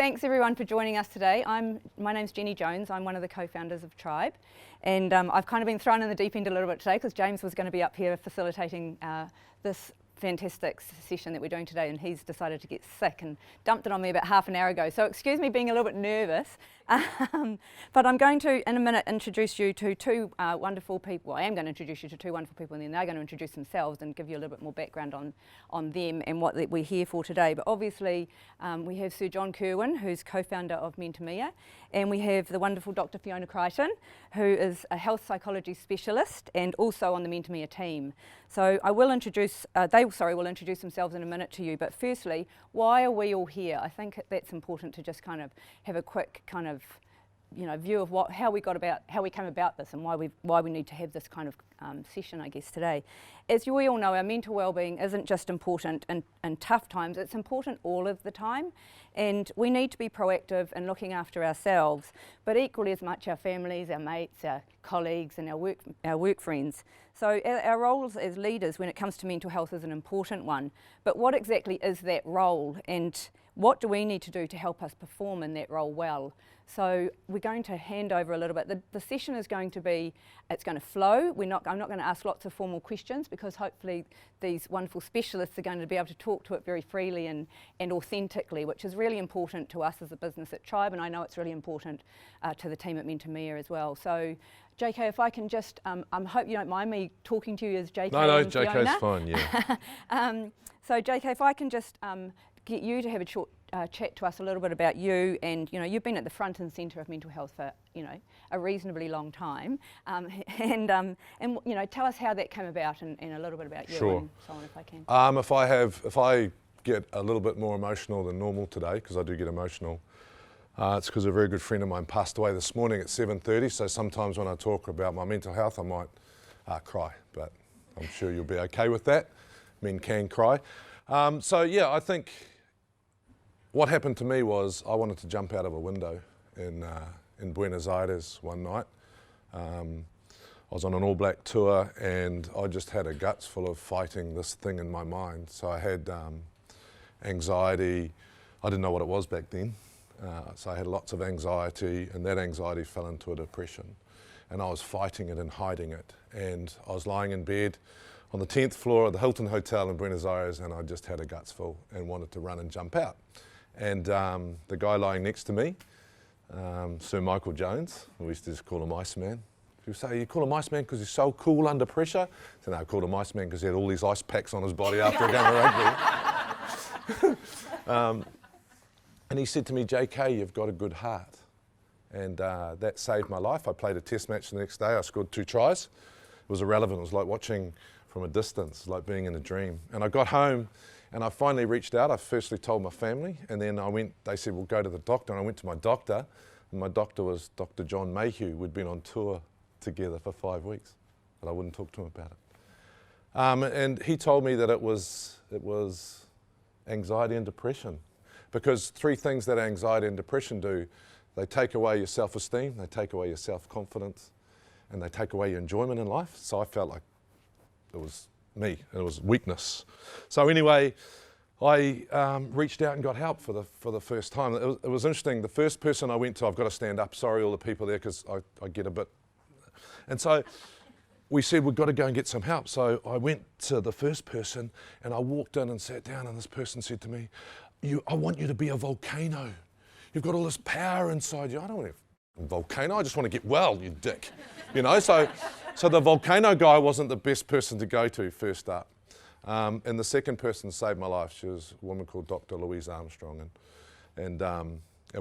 Thanks everyone for joining us today. My name's Jenny Jones. I'm one of the co-founders of Tribe, and I've kind of been thrown in the deep end a little bit today because James was going to be up here facilitating this fantastic session that we're doing today, and he's decided to get sick and dumped it on me about half an hour ago. So excuse me being a little bit nervous, but I'm going to in a minute introduce you to two wonderful people. I am going to introduce you to two wonderful people, and then they're going to introduce themselves and give you a little bit more background on them and what we're here for today. But obviously we have Sir John Kerwin, who's co-founder of Mentemia, and we have the wonderful Dr. Fiona Crichton, who is a health psychology specialist and also on the Mentemia team. So I will introduce, they will introduce themselves in a minute to you, but firstly, why are we all here? I think that's important to just kind of have a quick kind of view of how we came about this and why we need to have this kind of session, I guess, today. As we all know, our mental well-being isn't just important in tough times, it's important all of the time, and we need to be proactive in looking after ourselves, but equally as much our families, our mates, our colleagues and our work friends. So our roles as leaders when it comes to mental health is an important one, but what exactly is that role, and what do we need to do to help us perform in that role well? So we're going to hand over a little bit. The session is going to be, it's going to flow. I'm not going to ask lots of formal questions because hopefully these wonderful specialists are going to be able to talk to it very freely and authentically, which is really important to us as a business at Tribe, and I know it's really important to the team at Mentemia as well. So JK, if I can just, I hope you don't mind me talking to you as JK. No, and JK's Fiona. fine, yeah. So JK, if I can just get you to have a short chat to us a little bit about you, and you've been at the front and centre of mental health for a reasonably long time, and tell us how that came about and a little bit about you. Sure. And so on, if I can. If I get a little bit more emotional than normal today, because I do get emotional, it's because a very good friend of mine passed away this morning at 7:30. So sometimes when I talk about my mental health, I might cry, but I'm sure you'll be okay with that. Men can cry. So yeah, I think what happened to me was I wanted to jump out of a window in Buenos Aires one night. I was on an all-black tour and I just had a guts full of fighting this thing in my mind. So I had anxiety. I didn't know what it was back then. So I had lots of anxiety, and that anxiety fell into a depression. And I was fighting it and hiding it. And I was lying in bed on the 10th floor of the Hilton Hotel in Buenos Aires, and I just had a guts full and wanted to run and jump out. And the guy lying next to me, Sir Michael Jones, we used to just call him Iceman. People say, you call him Iceman because he's so cool under pressure? So no, I called him Iceman because he had all these ice packs on his body after a game of rugby. And he said to me, JK, you've got a good heart. And that saved my life. I played a test match the next day. I scored 2 tries. It was irrelevant. It was like watching from a distance, like being in a dream. And I got home and I finally reached out. I firstly told my family, and then they said, well, go to the doctor. And I went to my doctor, and my doctor was Dr. John Mayhew. We'd been on tour together for 5 weeks, but I wouldn't talk to him about it. And he told me that it was anxiety and depression, because 3 things that anxiety and depression do: they take away your self-esteem, they take away your self-confidence, and they take away your enjoyment in life. So I felt like it was me, it was weakness. So anyway, I reached out and got help for the first time. It was interesting. The first person I went to, I've got to stand up, sorry all the people there, because I get a bit. And so we said we've got to go and get some help. So I went to the first person and I walked in and sat down, and this person said to me, I want you to be a volcano. You've got all this power inside you. I don't want to be a volcano, I just want to get well, you dick. So the volcano guy wasn't the best person to go to first up. And the second person saved my life. She was a woman called Dr. Louise Armstrong. And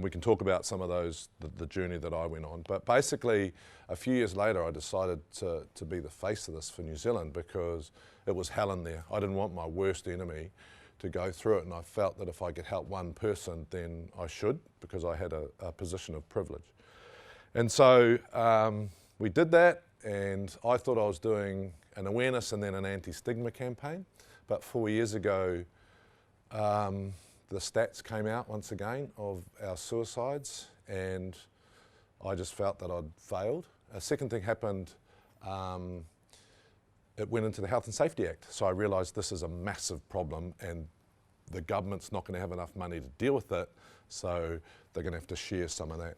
we can talk about some of those, the journey that I went on. But basically, a few years later, I decided to be the face of this for New Zealand, because it was hell in there. I didn't want my worst enemy to go through it, and I felt that if I could help one person, then I should, because I had a position of privilege. And so we did that, and I thought I was doing an awareness and then an anti-stigma campaign. But 4 years ago, the stats came out once again of our suicides, and I just felt that I'd failed. A second thing happened, it went into the Health and Safety Act. So I realised this is a massive problem, and the government's not going to have enough money to deal with it, so they're going to have to share some of that.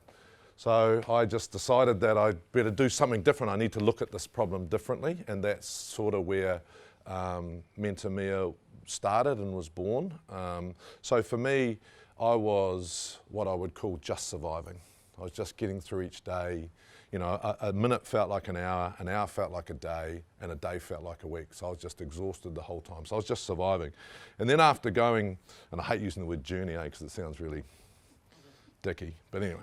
So I just decided that I'd better do something different. I need to look at this problem differently, and that's sort of where Mentemia started and was born. So for me, I was what I would call just surviving. I was just getting through each day. You know, a minute felt like an hour felt like a day, and a day felt like a week. So I was just exhausted the whole time. So I was just surviving. And then after going, and I hate using the word journey, because it sounds really dicky, but anyway.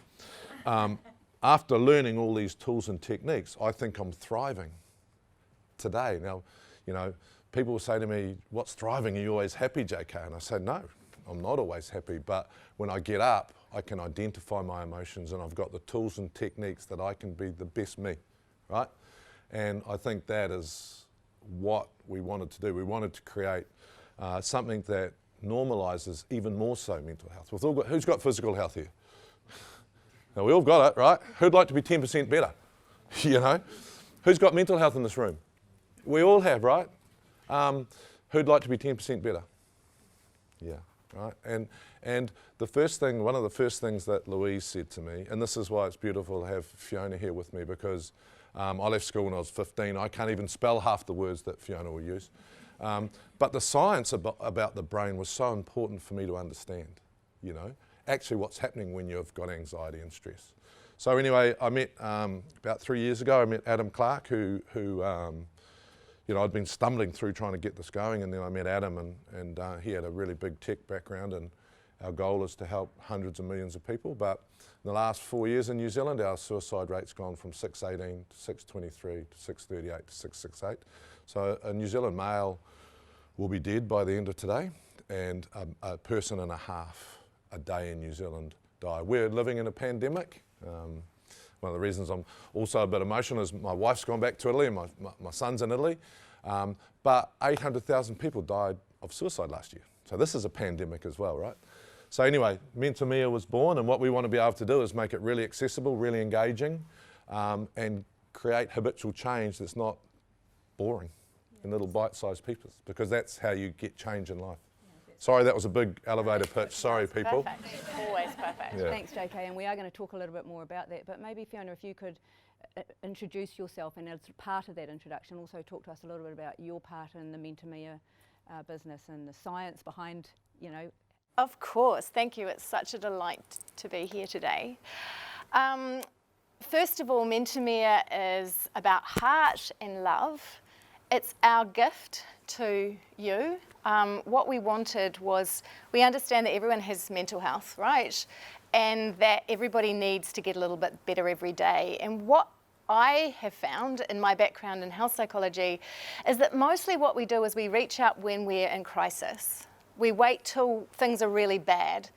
After learning all these tools and techniques, I think I'm thriving today. Now, you know, people will say to me, what's thriving? Are you always happy, JK? And I say, no, I'm not always happy, but when I get up, I can identify my emotions, and I've got the tools and techniques that I can be the best me, right? And I think that is what we wanted to do. We wanted to create something that normalises even more so mental health. Who's got physical health here? Now, we all got it, right? Who'd like to be 10% better? You know? Who's got mental health in this room? We all have, right? Who'd like to be 10% better? Yeah, right? And the first thing, one of the first things that Louise said to me, and this is why it's beautiful to have Fiona here with me, because I left school when I was 15. I can't even spell half the words that Fiona will use. But the science about the brain was so important for me to understand, you know? Actually what's happening when you've got anxiety and stress. So anyway, I met, about 3 years ago, I met Adam Clark, who you know, I'd been stumbling through trying to get this going, and then I met Adam, and he had a really big tech background, and our goal is to help hundreds of millions of people. But in the last 4 years in New Zealand, our suicide rate's gone from 618 to 623 to 638 to 668. So a New Zealand male will be dead by the end of today, and a person and a half a day in New Zealand die. We're living in a pandemic. One of the reasons I'm also a bit emotional is my wife's gone back to Italy, and my son's in Italy. But 800,000 people died of suicide last year. So this is a pandemic as well, right? So anyway, Mentemia was born, and what we want to be able to do is make it really accessible, really engaging, and create habitual change that's not boring in little bite-sized pieces, because that's how you get change in life. Sorry, that was a big elevator pitch. Sorry, people. Perfect. Always perfect. Yeah. Thanks, JK, and we are going to talk a little bit more about that, but maybe Fiona, if you could introduce yourself, and as part of that introduction, also talk to us a little bit about your part in the Mentemia business and the science behind, you know. Of course. Thank you. It's such a delight to be here today. First of all, Mentemia is about heart and love. It's our gift to you. What we wanted was, we understand that everyone has mental health, right? And that everybody needs to get a little bit better every day. And what I have found in my background in health psychology is that mostly what we do is we reach out when we're in crisis. We wait till things are really bad.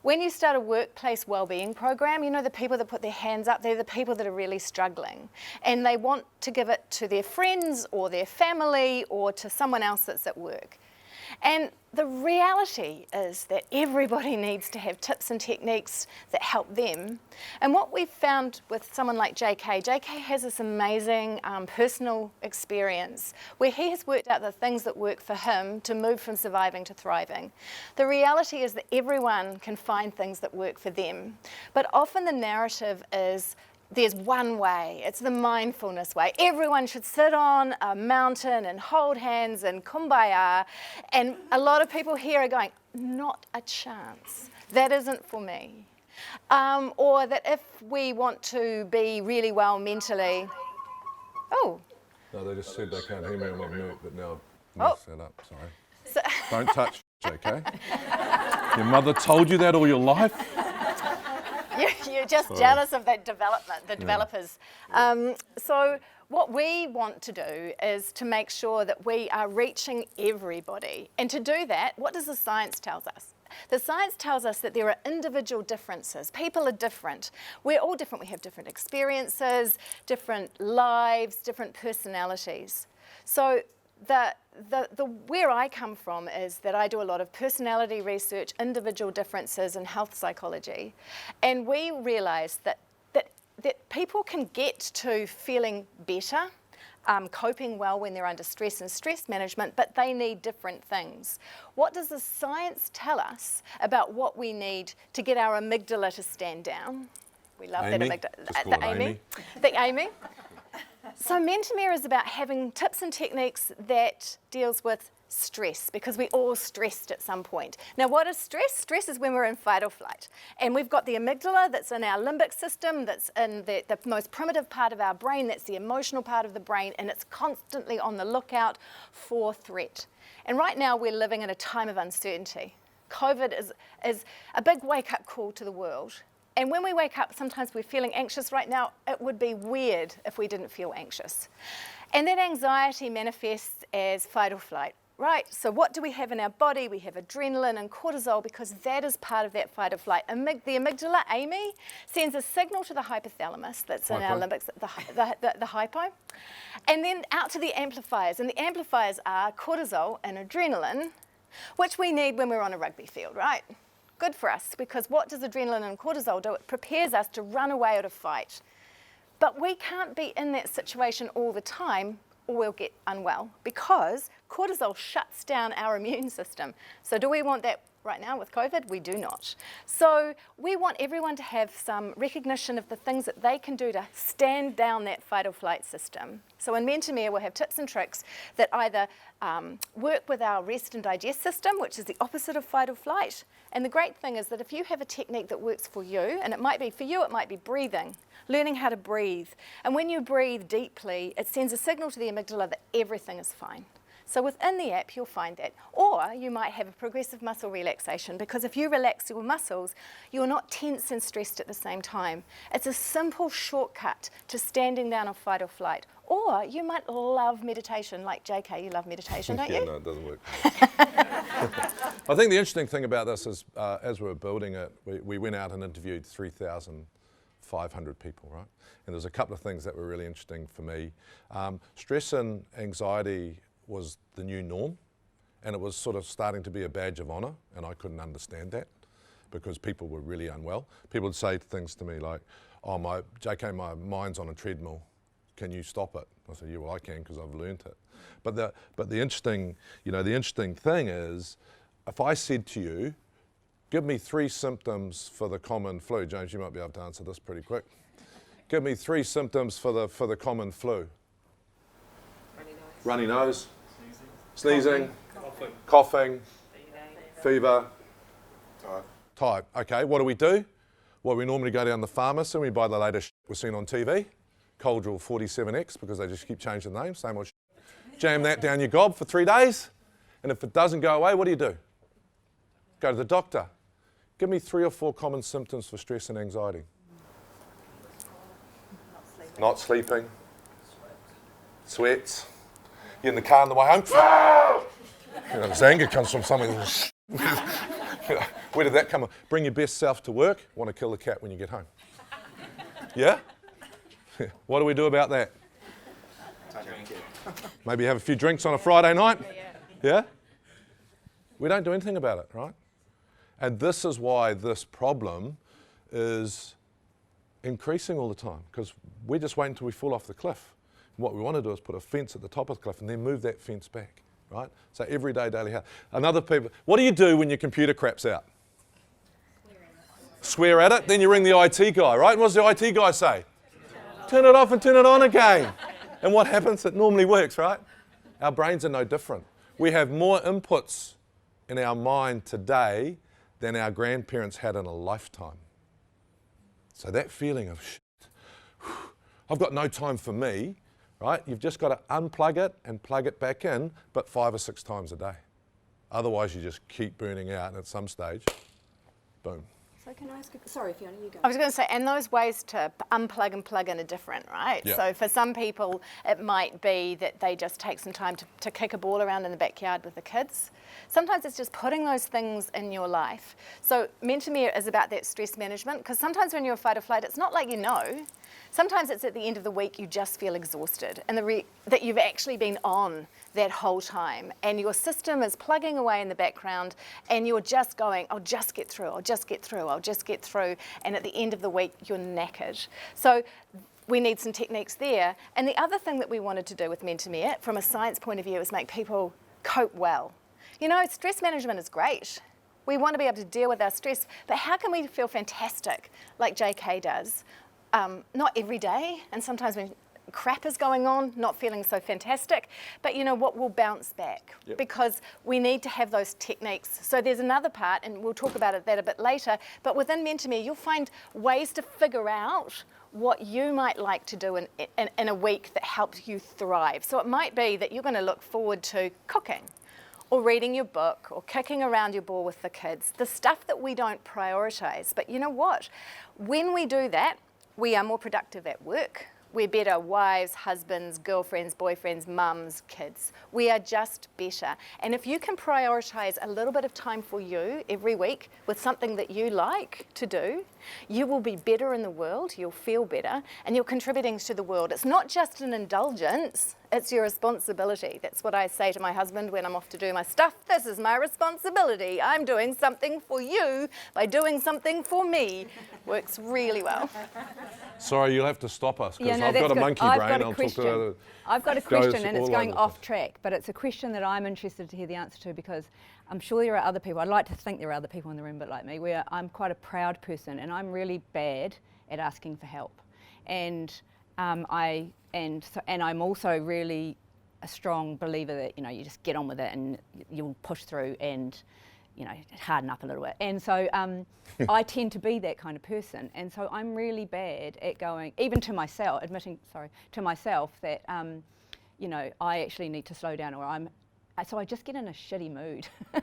When you start a workplace wellbeing program, you know, the people that put their hands up, they're the people that are really struggling. And they want to give it to their friends or their family or to someone else that's at work. And the reality is that everybody needs to have tips and techniques that help them. And what we've found with someone like JK has this amazing personal experience where he has worked out the things that work for him to move from surviving to thriving. The reality is that everyone can find things that work for them. But often the narrative is, there's one way, it's the mindfulness way. Everyone should sit on a mountain and hold hands and kumbaya. And a lot of people here are going, not a chance. That isn't for me. Or that if we want to be really well mentally, oh. No, they just said they can't hear me on my mute, but now I've messed that up, sorry. So Don't touch, JK. Your mother told you that all your life? You're just jealous of that development, the developers. So what we want to do is to make sure that we are reaching everybody. And to do that, what does the science tell us? The science tells us that there are individual differences. People are different. We're all different. We have different experiences, different lives, different personalities. So where I come from is that I do a lot of personality research, individual differences in health psychology. And we realise that people can get to feeling better coping well when they're under stress and stress management, but they need different things. What does the science tell us about what we need to get our amygdala to stand down? We love Amy. that Just call the it Amy. Amy. The Amy. So Mentemia is about having tips and techniques that deals with stress, because we all stressed at some point. Now, what is stress? Stress is when we're in fight or flight. And we've got the amygdala that's in our limbic system, that's in the most primitive part of our brain, that's the emotional part of the brain, and it's constantly on the lookout for threat. And right now we're living in a time of uncertainty. COVID is a big wake-up call to the world. And when we wake up, sometimes we're feeling anxious. Right now, it would be weird if we didn't feel anxious. And that anxiety manifests as fight or flight. Right, so what do we have in our body? We have adrenaline and cortisol, because that is part of that fight or flight. The amygdala, Amy, sends a signal to the hypothalamus that's in our limbics, the hypo, and then out to the amplifiers. And the amplifiers are cortisol and adrenaline, which we need when we're on a rugby field, right? Good for us, because what does adrenaline and cortisol do? It prepares us to run away at a fight. But we can't be in that situation all the time, or we'll get unwell, because cortisol shuts down our immune system. So do we want that right now with COVID? We do not. So we want everyone to have some recognition of the things that they can do to stand down that fight or flight system. So in Mentemia, we'll have tips and tricks that either work with our rest and digest system, which is the opposite of fight or flight. And the great thing is that if you have a technique that works for you, and it might be for you, it might be breathing, learning how to breathe. And when you breathe deeply, it sends a signal to the amygdala that everything is fine. So within the app, you'll find that. Or you might have a progressive muscle relaxation, because if you relax your muscles, you're not tense and stressed at the same time. It's a simple shortcut to standing down a fight or flight. Or you might love meditation, like JK, you love meditation, don't you? Yeah, no, it doesn't work. I think the interesting thing about this is, as we were building it, we went out and interviewed 3,500 people, right? And there's a couple of things that were really interesting for me. Stress and anxiety was the new norm, and it was sort of starting to be a badge of honour, and I couldn't understand that, because people were really unwell. People would say things to me like, oh, JK, my mind's on a treadmill, can you stop it? I said, yeah, well, I can, because I've learnt it. But the interesting thing is, if I said to you, give me 3 symptoms for the common flu. James, you might be able to answer this pretty quick. Give me 3 symptoms for the common flu. Runny nose. Sneezing. Coughing. Fever. Tired. Okay, what do? Well, we normally go down the pharmacy and we buy the latest we're seeing on TV. Coldrill 47X, because they just keep changing the name, same old shit. Jam that down your gob for 3 days, and if it doesn't go away, what do? Go to the doctor. Give me 3 or 4 common symptoms for stress and anxiety. Not sleeping. Sweats. You're in the car on the way home. You know, this anger comes from something. Where did that come from? Bring your best self to work. Want to kill the cat when you get home. Yeah? What do we do about that? Maybe have a few drinks on a Friday night? Yeah? We don't do anything about it, right? And this is why this problem is increasing all the time, because we're just waiting until we fall off the cliff. And what we want to do is put a fence at the top of the cliff and then move that fence back, right? So everyday, daily health. What do you do when your computer craps out? Swear at it, then you ring the IT guy, right? And what does the IT guy say? Turn it off and turn it on again. And what happens? It normally works, right? Our brains are no different. We have more inputs in our mind today than our grandparents had in a lifetime. So that feeling of shit, I've got no time for me, right? You've just got to unplug it and plug it back in, but 5 or 6 times a day. Otherwise, you just keep burning out, and at some stage, boom. So can I ask, sorry Fiona, you go. I was going to say, and those ways to unplug and plug in are different, right? Yeah. So for some people, it might be that they just take some time to kick a ball around in the backyard with the kids. Sometimes it's just putting those things in your life. So Mentemia is about that stress management, because sometimes when you're fight or flight, it's not like you know. Sometimes it's at the end of the week you just feel exhausted, and that you've actually been on that whole time, and your system is plugging away in the background, and you're just going, I'll just get through, I'll just get through, I'll just get through, and at the end of the week you're knackered. So we need some techniques there. And the other thing that we wanted to do with Mentemia, from a science point of view, is make people cope well. You know, stress management is great. We want to be able to deal with our stress, but how can we feel fantastic like JK does? Not every day, and sometimes when crap is going on, not feeling so fantastic, but you know what, will bounce back. Yep. Because we need to have those techniques. So there's another part, and we'll talk about that a bit later, but within Mentemia you'll find ways to figure out what you might like to do in a week that helps you thrive. So it might be that you're going to look forward to cooking, or reading your book, or kicking around your ball with the kids, the stuff that we don't prioritise. But you know what? When we do that, we are more productive at work. We're better wives, husbands, girlfriends, boyfriends, mums, kids. We are just better. And if you can prioritise a little bit of time for you every week with something that you like to do, you will be better in the world, you'll feel better, and you're contributing to the world. It's not just an indulgence, it's your responsibility. That's what I say to my husband when I'm off to do my stuff. This is my responsibility. I'm doing something for you by doing something for me. Works really well. Sorry, you'll have to stop us, because Yeah, no, I've got a good. monkey I've brain. got a I'll question. talk to I've got a goes question, and it's all going over off the place. track, but it's a question that I'm interested to hear the answer to, because I'm sure there are other people, I'd like to think there are other people in the room but like me, where I'm quite a proud person and I'm really bad at asking for help. And I'm also really a strong believer that, you know, you just get on with it and you'll push through and, you know, harden up a little bit. And so I tend to be that kind of person. And so I'm really bad at going, even to myself, to myself that, you know, I actually need to slow down, or so I just get in a shitty mood. Yeah.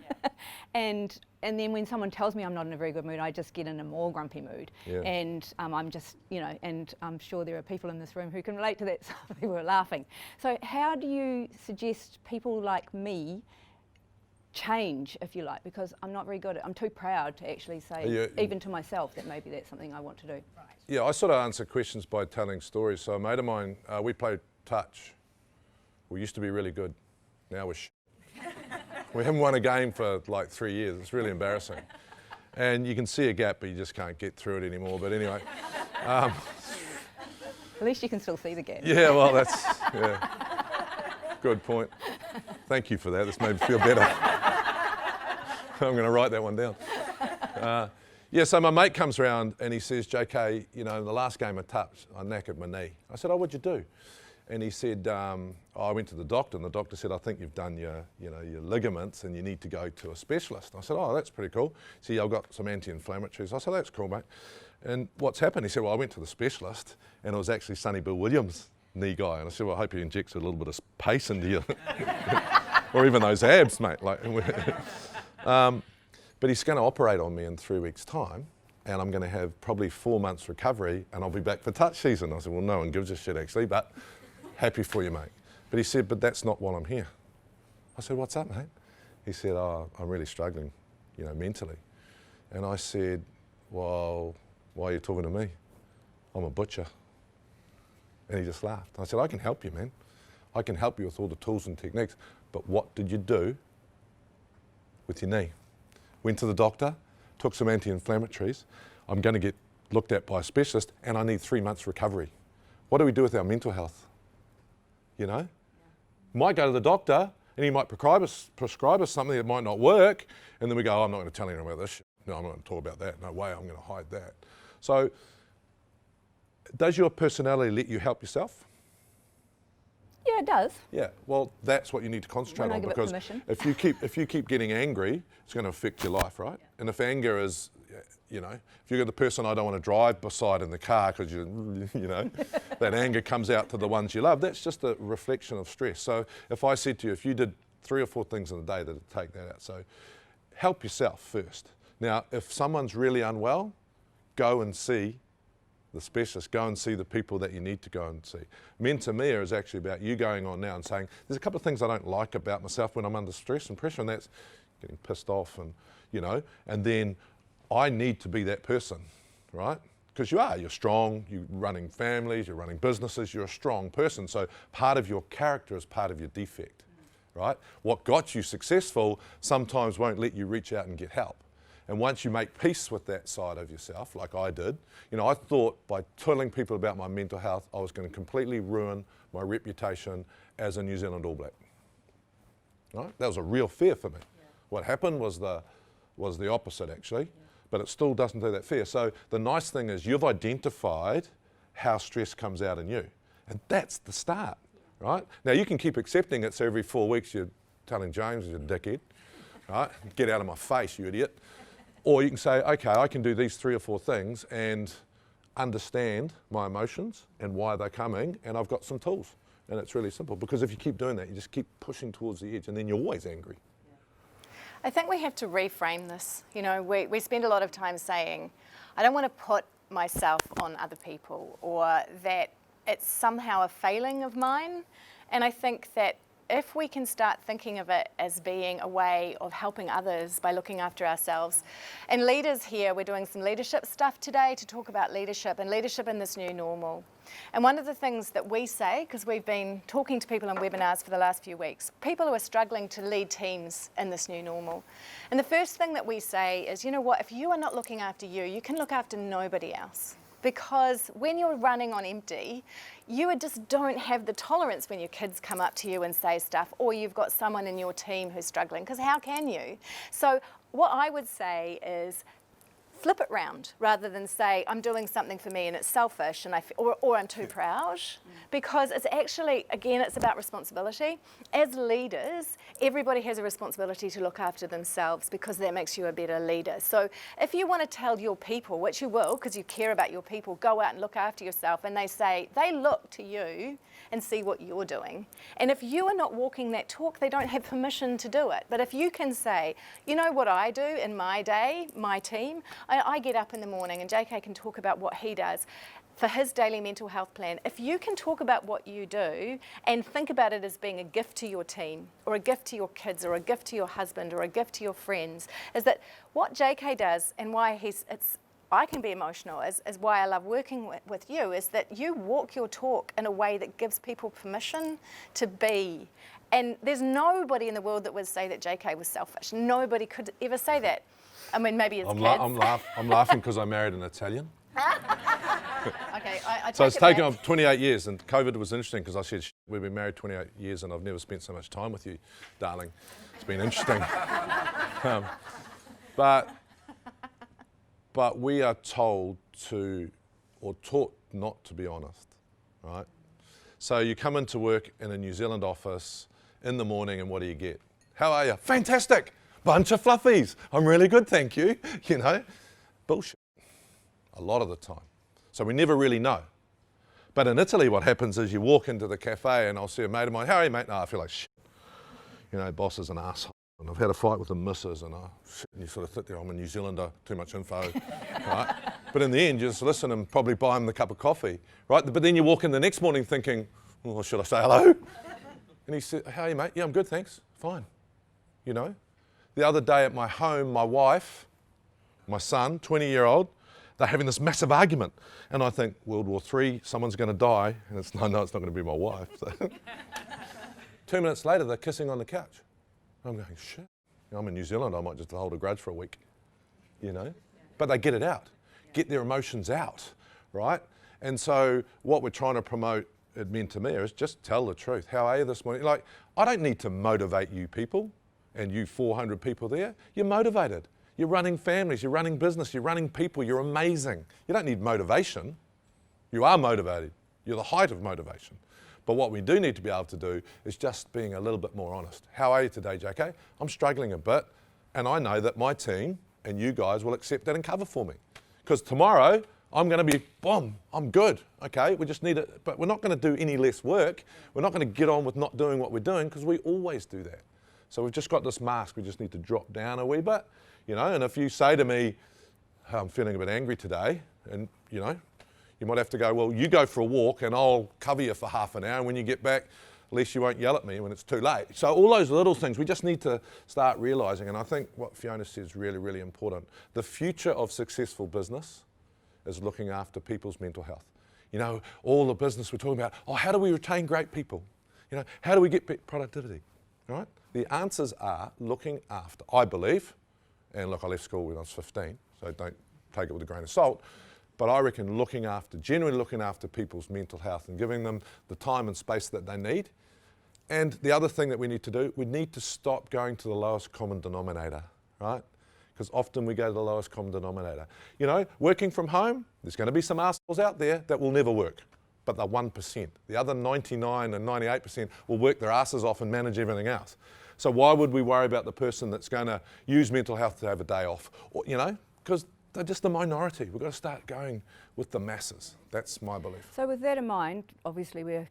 and then when someone tells me I'm not in a very good mood, I just get in a more grumpy mood. Yeah. And I'm just, you know, and I'm sure there are people in this room who can relate to that. Some people are laughing. So how do you suggest people like me change, if you like, because I'm not very good at it. I'm too proud to actually say, even to myself, that maybe that's something I want to do. Right. Yeah, I sort of answer questions by telling stories. So a mate of mine, we played touch. We used to be really good. Now we're we haven't won a game for like 3 years. It's really embarrassing. And you can see a gap, but you just can't get through it anymore. But anyway. At least you can still see the gap. Yeah, well, that's, yeah. Good point. Thank you for that. This made me feel better. I'm going to write that one down. Yeah, so my mate comes around and he says, JK, you know, in the last game of touch, I knackered my knee. I said, oh, what'd you do? And he said, I went to the doctor, and the doctor said, I think you've done your ligaments and you need to go to a specialist. I said, oh, that's pretty cool. See, I've got some anti-inflammatories. I said, that's cool, mate. And what's happened? He said, well, I went to the specialist and it was actually Sonny Bill Williams' knee guy. And I said, well, I hope he injects a little bit of pace into you. Or even those abs, mate. Like, but he's going to operate on me in 3 weeks' time, and I'm going to have probably 4 months recovery, and I'll be back for touch season. I said, well, no one gives a shit, actually, but happy for you, mate. But he said, but that's not why I'm here. I said, what's up, mate? He said, oh, I'm really struggling, you know, mentally. And I said, well, why are you talking to me? I'm a butcher. And he just laughed. I said, I can help you, man. I can help you with all the tools and techniques, but what did you do with your knee? Went to the doctor, took some anti-inflammatories. I'm going to get looked at by a specialist, and I need 3 months recovery. What do we do with our mental health? You know? Yeah. Might go to the doctor, and he might prescribe us something that might not work, and then we go, oh, I'm not going to tell anyone about this shit. No, I'm not going to talk about that. No way, I'm going to hide that. So, does your personality let you help yourself? Yeah, it does. Yeah, well, that's what you need to concentrate on, because if you keep getting angry, it's going to affect your life, right? Yeah. And if anger is, you know, if you're the person I don't want to drive beside in the car because you know, that anger comes out to the ones you love, that's just a reflection of stress. So if I said to you, if you did 3 or 4 things in a day, that'd take that out. So help yourself first. Now, if someone's really unwell, go and see the specialist, go and see the people that you need to go and see. Mentemia is actually about you going on now and saying, there's a couple of things I don't like about myself when I'm under stress and pressure, and that's getting pissed off and, you know, and then I need to be that person, right? Because you're strong, you're running families, you're running businesses, you're a strong person. So part of your character is part of your defect, right? What got you successful sometimes won't let you reach out and get help. And once you make peace with that side of yourself, like I did, you know, I thought by telling people about my mental health, I was going to completely ruin my reputation as a New Zealand All Black. Right? That was a real fear for me. Yeah. What happened was the opposite, actually, but it still doesn't do that fear. So the nice thing is you've identified how stress comes out in you, and that's the start, right? Now you can keep accepting it, so every 4 weeks you're telling James, you're a dickhead, right? Get out of my face, you idiot. Or you can say, okay, I can do these 3 or 4 things and understand my emotions and why they're coming, and I've got some tools. And it's really simple, because if you keep doing that, you just keep pushing towards the edge, and then you're always angry. I think we have to reframe this. You know, we spend a lot of time saying, I don't want to put myself on other people, or that it's somehow a failing of mine. And I think that if we can start thinking of it as being a way of helping others by looking after ourselves. And leaders here, we're doing some leadership stuff today to talk about leadership and leadership in this new normal. And one of the things that we say, because we've been talking to people on webinars for the last few weeks, people who are struggling to lead teams in this new normal. And the first thing that we say is, you know what, if you are not looking after you, you can look after nobody else. Because when you're running on empty, you just don't have the tolerance when your kids come up to you and say stuff, or you've got someone in your team who's struggling, because how can you? So what I would say is flip it round, rather than say, I'm doing something for me and it's selfish, and or I'm too proud, because it's actually, again, it's about responsibility. As leaders, everybody has a responsibility to look after themselves, because that makes you a better leader. So if you want to tell your people, which you will, because you care about your people, go out and look after yourself, and they look to you and see what you're doing. And if you are not walking that talk, they don't have permission to do it. But if you can say, you know what I do in my day, my team, I get up in the morning, and JK can talk about what he does for his daily mental health plan. If you can talk about what you do and think about it as being a gift to your team, or a gift to your kids, or a gift to your husband, or a gift to your friends, is that what JK does, and why I can be emotional, is why I love working with you, is that you walk your talk in a way that gives people permission to be. And there's nobody in the world that would say that JK was selfish. Nobody could ever say that. I mean, maybe it's kids. I'm laughing because I married an Italian. Okay, I So it's taken on 28 years, and COVID was interesting because I said, we've been married 28 years and I've never spent so much time with you, darling. It's been interesting. But we are told to, or taught not to be honest, right? So you come into work in a New Zealand office in the morning, and what do you get? How are you? Fantastic! Bunch of fluffies. I'm really good, thank you. You know, bullshit a lot of the time. So we never really know. But in Italy, what happens is you walk into the cafe, and I'll see a mate of mine, how are you, mate? No, I feel like shit. You know, boss is an asshole, and I've had a fight with the missus, and you sort of sit there, I'm a New Zealander, too much info, right? But in the end, you just listen and probably buy him the cup of coffee, right? But then you walk in the next morning thinking, well, should I say hello? And he said, how are you, mate? Yeah, I'm good, thanks, fine, you know? The other day at my home, my wife, my son, 20-year-old, they're having this massive argument. And I think, World War III, someone's going to die. And it's, no, it's not going to be my wife. So 2 minutes later, they're kissing on the couch. I'm going, shit. I'm in New Zealand, I might just hold a grudge for a week, you know? But they get it out, get their emotions out, right? And so what we're trying to promote at Mentemia is just tell the truth. How are you this morning? Like, I don't need to motivate you people, and you 400 people there. You're motivated. You're running families, you're running business, you're running people, you're amazing. You don't need motivation. You are motivated. You're the height of motivation. But what we do need to be able to do is just being a little bit more honest. How are you today, JK? I'm struggling a bit, and I know that my team and you guys will accept that and cover for me. Because tomorrow, I'm going to be, boom, I'm good, okay? We just need it, but we're not going to do any less work. We're not going to get on with not doing what we're doing, because we always do that. So we've just got this mask, we just need to drop down a wee bit, you know, and if you say to me, oh, I'm feeling a bit angry today, and you know, you might have to go, well, you go for a walk and I'll cover you for half an hour, and when you get back, at least you won't yell at me when it's too late. So all those little things, we just need to start realising, and I think what Fiona says is really, really important. The future of successful business is looking after people's mental health. You know, all the business we're talking about, oh, how do we retain great people? You know, how do we get productivity, right? The answers are looking after, I believe, And look, I left school when I was 15, so don't take it with a grain of salt. But I reckon genuinely looking after people's mental health and giving them the time and space that they need. And the other thing that we need to do, we need to stop going to the lowest common denominator, right? Because often we go to the lowest common denominator. You know, working from home, there's going to be some assholes out there that will never work, but they're 1%. The other 99 and 98% will work their asses off and manage everything else. So why would we worry about the person that's going to use mental health to have a day off? Or, you know, because they're just the minority. We've got to start going with the masses. That's my belief. So with that in mind, obviously we're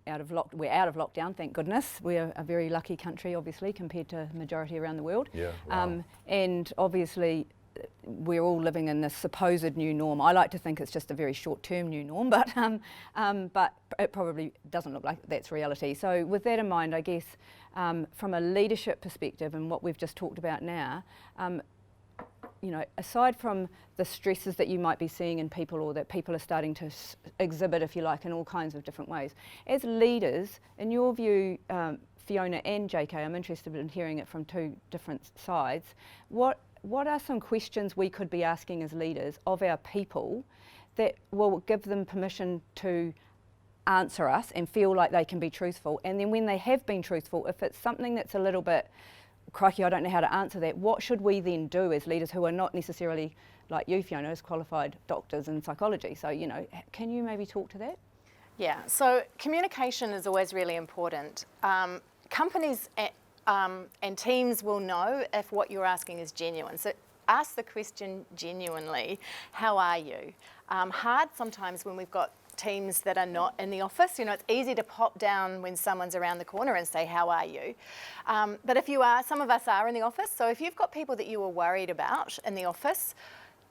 out of lockdown, thank goodness. We're a very lucky country, obviously, compared to the majority around the world. Yeah, wow. And obviously we're all living in this supposed new norm. I like to think it's just a very short-term new norm, but it probably doesn't look like that's reality. So with that in mind, I guess from a leadership perspective and what we've just talked about now, you know, aside from the stresses that you might be seeing in people or that people are starting to exhibit, if you like, in all kinds of different ways, as leaders, in your view, Fiona and JK, I'm interested in hearing it from two different sides, what are some questions we could be asking as leaders of our people that will give them permission to answer us and feel like they can be truthful? And then when they have been truthful, if it's something that's a little bit, crikey, I don't know how to answer that, what should we then do as leaders who are not necessarily, like you, Fiona, as qualified doctors in psychology? So, you know, can you maybe talk to that? Yeah, so communication is always really important. Companies and teams will know if what you're asking is genuine. So ask the question genuinely, how are you? Hard sometimes when we've got teams that are not in the office. You know, it's easy to pop down when someone's around the corner and say, how are you? But if you are, some of us are in the office, so if you've got people that you are worried about in the office,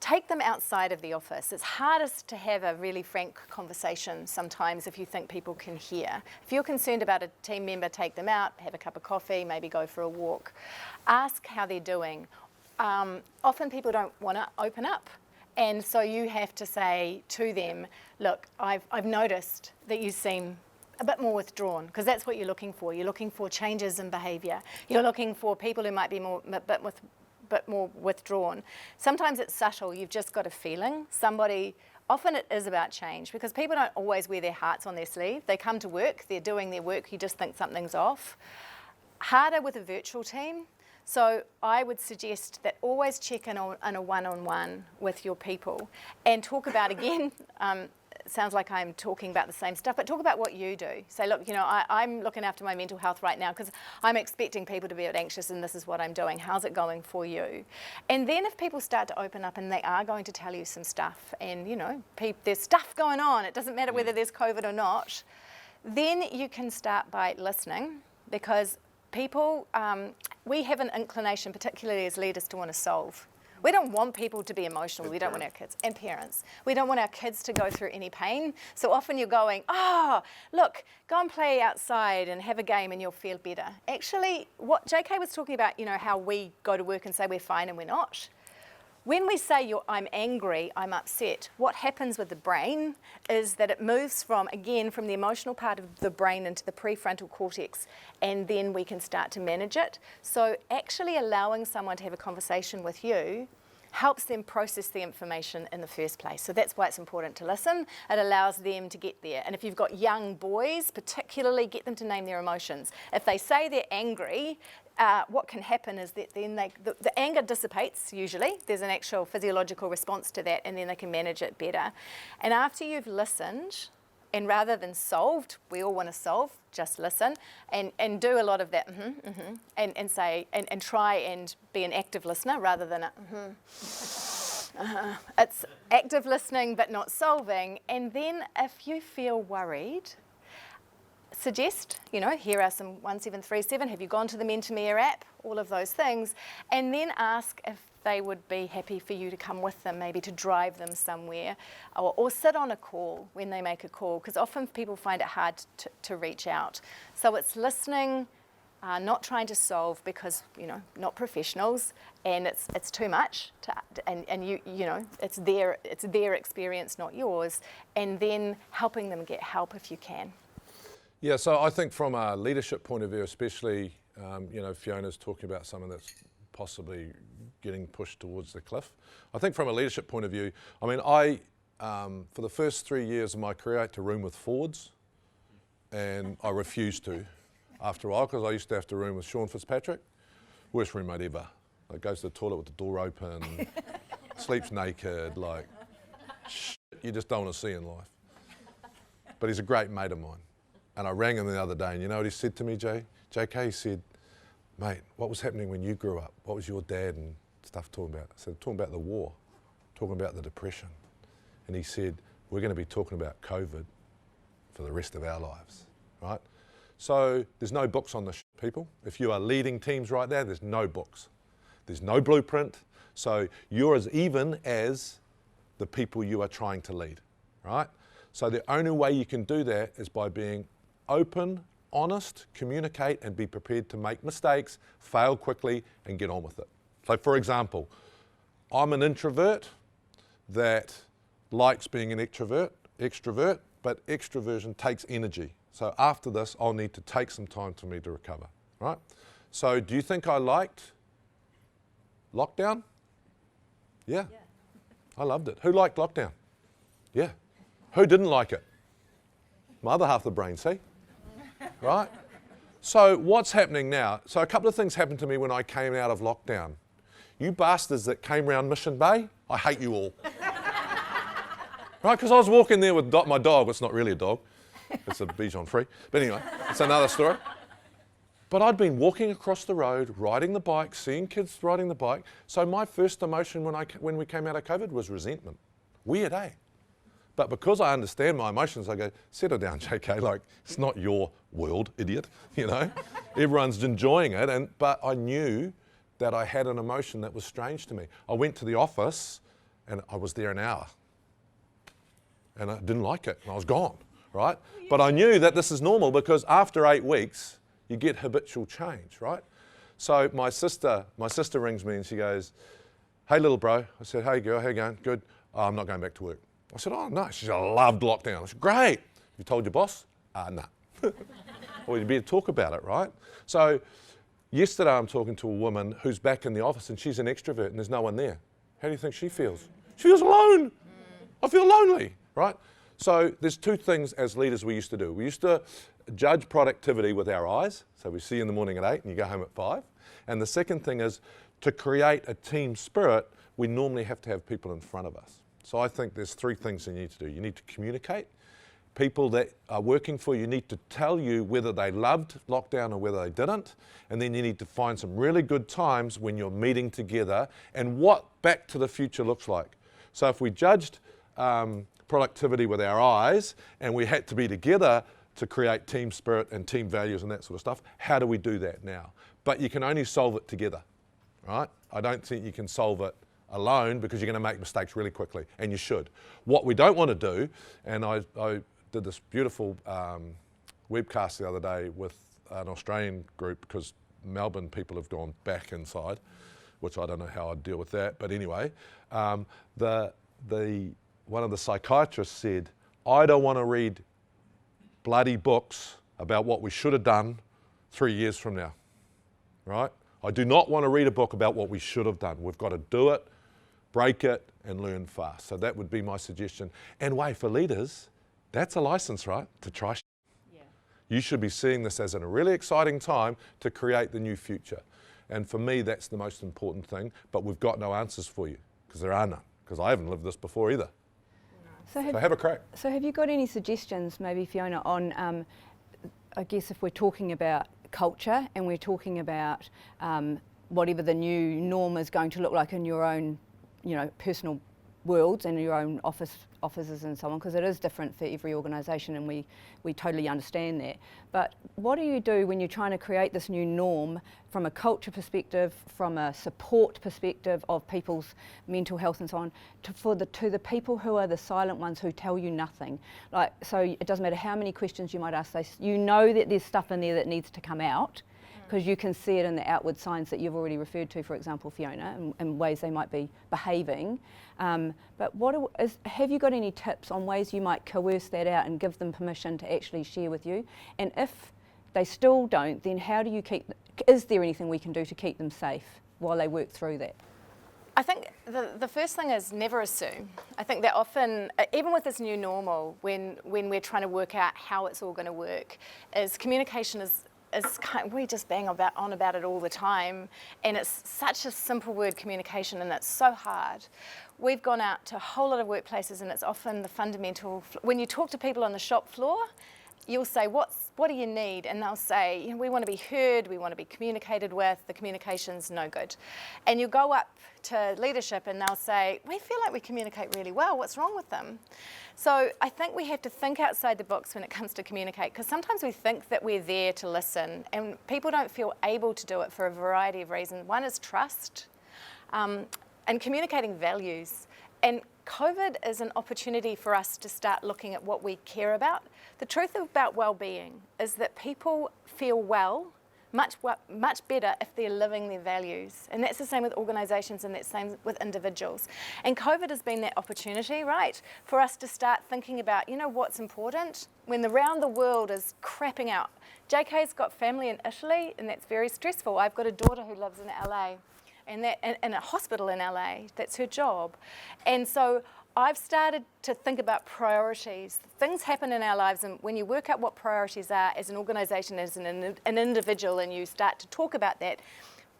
take them outside of the office. It's hardest to have a really frank conversation sometimes if you think people can hear. If you're concerned about a team member, take them out, have a cup of coffee, maybe go for a walk. Ask how they're doing. Often people don't want to open up. And so you have to say to them, look, I've noticed that you seem a bit more withdrawn, because that's what you're looking for. You're looking for changes in behaviour. You're looking for people who might be a bit more withdrawn. Sometimes it's subtle. You've just got a feeling. Often it is about change, because people don't always wear their hearts on their sleeve. They come to work, they're doing their work, you just think something's off. Harder with a virtual team. So I would suggest that always check in on a one-on-one with your people and talk about, again, it sounds like I'm talking about the same stuff, but talk about what you do. Say, look, you know, I'm looking after my mental health right now because I'm expecting people to be a bit anxious, and this is what I'm doing. How's it going for you? And then if people start to open up and they are going to tell you some stuff, and, you know, there's stuff going on, it doesn't matter whether there's COVID or not, then you can start by listening, because people, we have an inclination, particularly as leaders, to want to solve. We don't want people to be emotional. We don't want our kids, and parents. We don't want our kids to go through any pain. So often you're going, look, go and play outside and have a game and you'll feel better. Actually, what JK was talking about, you know, how we go to work and say we're fine and we're not. When we say I'm angry, I'm upset, what happens with the brain is that it moves from the emotional part of the brain into the prefrontal cortex, and then we can start to manage it. So actually allowing someone to have a conversation with you helps them process the information in the first place. So that's why it's important to listen. It allows them to get there. And if you've got young boys, particularly, get them to name their emotions. If they say they're angry, what can happen is that then the anger dissipates usually. There's an actual physiological response to that, and then they can manage it better. And after you've listened, and rather than solved, we all want to solve, just listen and do a lot of that and say and try and be an active listener rather than a It's active listening but not solving. And then if you feel worried, suggest, you know, here are some 1737, have you gone to the Mentemia app, all of those things, and then ask if they would be happy for you to come with them, maybe to drive them somewhere, or sit on a call when they make a call, because often people find it hard to reach out. So it's listening, not trying to solve, because, you know, not professionals, and it's too much, and you know, it's their experience, not yours, and then helping them get help if you can. Yeah, so I think from a leadership point of view, especially, you know, Fiona's talking about someone that's possibly getting pushed towards the cliff. I think from a leadership point of view, I mean, I, for the first 3 years of my career, I had to room with Fords, and I refused to after a while because I used to have to room with Sean Fitzpatrick. Worst roommate ever. Like, goes to the toilet with the door open, sleeps naked, like, shit you just don't want to see in life. But he's a great mate of mine. And I rang him the other day, and you know what he said to me, JK? He said, mate, what was happening when you grew up? What was your dad and stuff talking about? I said, talking about the war, talking about the depression. And he said, we're going to be talking about COVID for the rest of our lives, right? So there's no books on this, people. If you are leading teams right now, there's no books. There's no blueprint. So you're as even as the people you are trying to lead, right? So the only way you can do that is by being open, honest, communicate, and be prepared to make mistakes, fail quickly, and get on with it. So for example, I'm an introvert that likes being an extrovert, but extroversion takes energy. So after this, I'll need to take some time for me to recover, right? So do you think I liked lockdown? Yeah. I loved it. Who liked lockdown? Yeah. Who didn't like it? My other half of the brain, see? Right? So what's happening now? So a couple of things happened to me when I came out of lockdown. You bastards that came around Mission Bay, I hate you all. Right? Because I was walking there with my dog. It's not really a dog. It's a Bichon Free. But anyway, it's another story. But I'd been walking across the road, riding the bike, seeing kids riding the bike. So my first emotion when we came out of COVID was resentment. Weird, eh? But because I understand my emotions, I go, settle down, JK, like, it's not your world, idiot, you know? Everyone's enjoying it, but I knew that I had an emotion that was strange to me. I went to the office, and I was there an hour. And I didn't like it, and I was gone, right? But I knew that this is normal, because after 8 weeks, you get habitual change, right? So my sister rings me, and she goes, hey, little bro. I said, hey, girl, how you going? Good. Oh, I'm not going back to work. I said, oh, no. She said, I loved lockdown. I said, great. You told your boss? No. Well, you better talk about it, right? So yesterday I'm talking to a woman who's back in the office, and she's an extrovert, and there's no one there. How do you think she feels? She feels alone. I feel lonely, right? So there's two things as leaders we used to do. We used to judge productivity with our eyes. So we see you in the morning at 8 and you go home at 5. And the second thing is to create a team spirit, we normally have to have people in front of us. So I think there's 3 things you need to do. You need to communicate. People that are working for you need to tell you whether they loved lockdown or whether they didn't. And then you need to find some really good times when you're meeting together and what back to the future looks like. So if we judged productivity with our eyes and we had to be together to create team spirit and team values and that sort of stuff, how do we do that now? But you can only solve it together, right? I don't think you can solve it alone because you're going to make mistakes really quickly, and you should. What we don't want to do, and I did this beautiful webcast the other day with an Australian group because Melbourne people have gone back inside, which I don't know how I'd deal with that, but anyway, one of the psychiatrists said, I don't want to read bloody books about what we should have done 3 years from now, right? I do not want to read a book about what we should have done. We've got to do it, break it, and learn fast. So that would be my suggestion. And wait, for leaders, that's a license, right? To try. Yeah. You should be seeing this as a really exciting time to create the new future. And for me, that's the most important thing. But we've got no answers for you, because there are none. Because I haven't lived this before either. So have a crack. So have you got any suggestions, maybe, Fiona, on, I guess if we're talking about culture and we're talking about whatever the new norm is going to look like in your own, personal worlds and your own offices and so on, because it is different for every organisation, and we totally understand that. But what do you do when you're trying to create this new norm from a culture perspective, from a support perspective of people's mental health and so on, to the people who are the silent ones who tell you nothing? Like, so it doesn't matter how many questions you might ask, you know that there's stuff in there that needs to come out, because you can see it in the outward signs that you've already referred to, for example, Fiona, and ways they might be behaving. But have you got any tips on ways you might coerce that out and give them permission to actually share with you? And if they still don't, then how do you is there anything we can do to keep them safe while they work through that? I think the first thing is never assume. I think that often, even with this new normal, when we're trying to work out how it's all going to work, is communication is we just bang on about it all the time, and it's such a simple word, communication, and it's so hard. We've gone out to a whole lot of workplaces, and it's often the fundamental. When you talk to people on the shop floor, you'll say, what do you need? And they'll say, we want to be heard, we want to be communicated with, the communication's no good. And you go up to leadership and they'll say, we feel like we communicate really well, what's wrong with them? So I think we have to think outside the box when it comes to communicate, because sometimes we think that we're there to listen, and people don't feel able to do it for a variety of reasons. One is trust, and communicating values. And COVID is an opportunity for us to start looking at what we care about. The truth about well-being is that people feel much better if they're living their values. And that's the same with organisations, and that's the same with individuals. And COVID has been that opportunity, right, for us to start thinking about, what's important when around the world is crapping out. JK's got family in Italy, and that's very stressful. I've got a daughter who lives in LA. And that in a hospital in LA, that's her job. And so I've started to think about priorities. Things happen in our lives, and when you work out what priorities are as an organisation, as an individual, and you start to talk about that,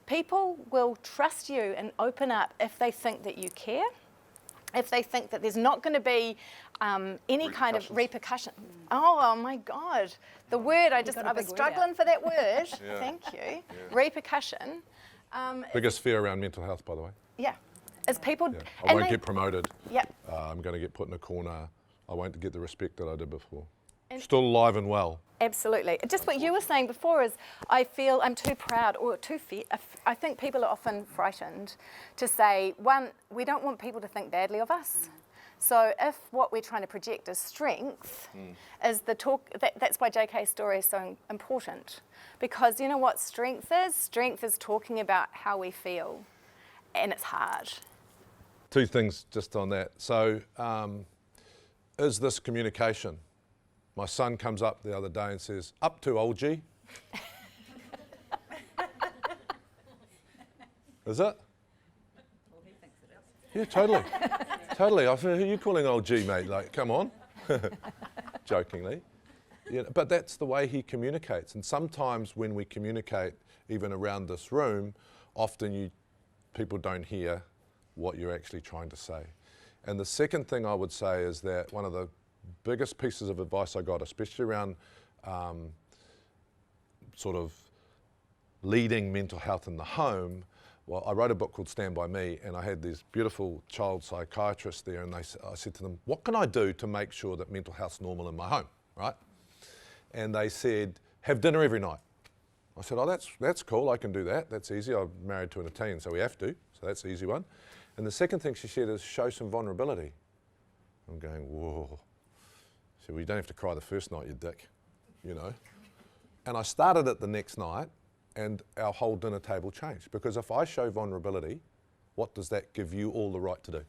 people will trust you and open up if they think that you care, if they think that there's not going to be any kind of repercussion. Oh my God, the word, I was struggling for that word. Yeah. Thank you. Yeah. Repercussion. Biggest fear around mental health, by the way. Yeah. As people... Yeah. I won't get promoted. Yep. I'm going to get put in a corner. I won't get the respect that I did before. Still alive and well. Absolutely. Just what you were saying before is, I feel I'm too proud or too I think people are often frightened to say, one, we don't want people to think badly of us. So if what we're trying to project is strength, is the talk, that's why JK's story is so important. Because you know what strength is? Strength is talking about how we feel, and it's hard. Two things just on that. So is this communication? My son comes up the other day and says, up to old G. Is it? Yeah, totally. Totally. I feel, who are you calling old G, mate? Like, come on. Jokingly. Yeah, but that's the way he communicates. And sometimes when we communicate, even around this room, often people don't hear what you're actually trying to say. And the second thing I would say is that one of the biggest pieces of advice I got, especially around sort of leading mental health in the home, well, I wrote a book called Stand By Me, and I had these beautiful child psychiatrists there, and I said to them, what can I do to make sure that mental health's normal in my home, right? And they said, have dinner every night. I said, oh, that's cool, I can do that, that's easy. I'm married to an Italian, so we have to, so that's the easy one. And the second thing she said is show some vulnerability. I'm going, whoa. She said, well, you don't have to cry the first night, you dick, And I started it the next night, and our whole dinner table changed. Because if I show vulnerability, what does that give you all the right to do?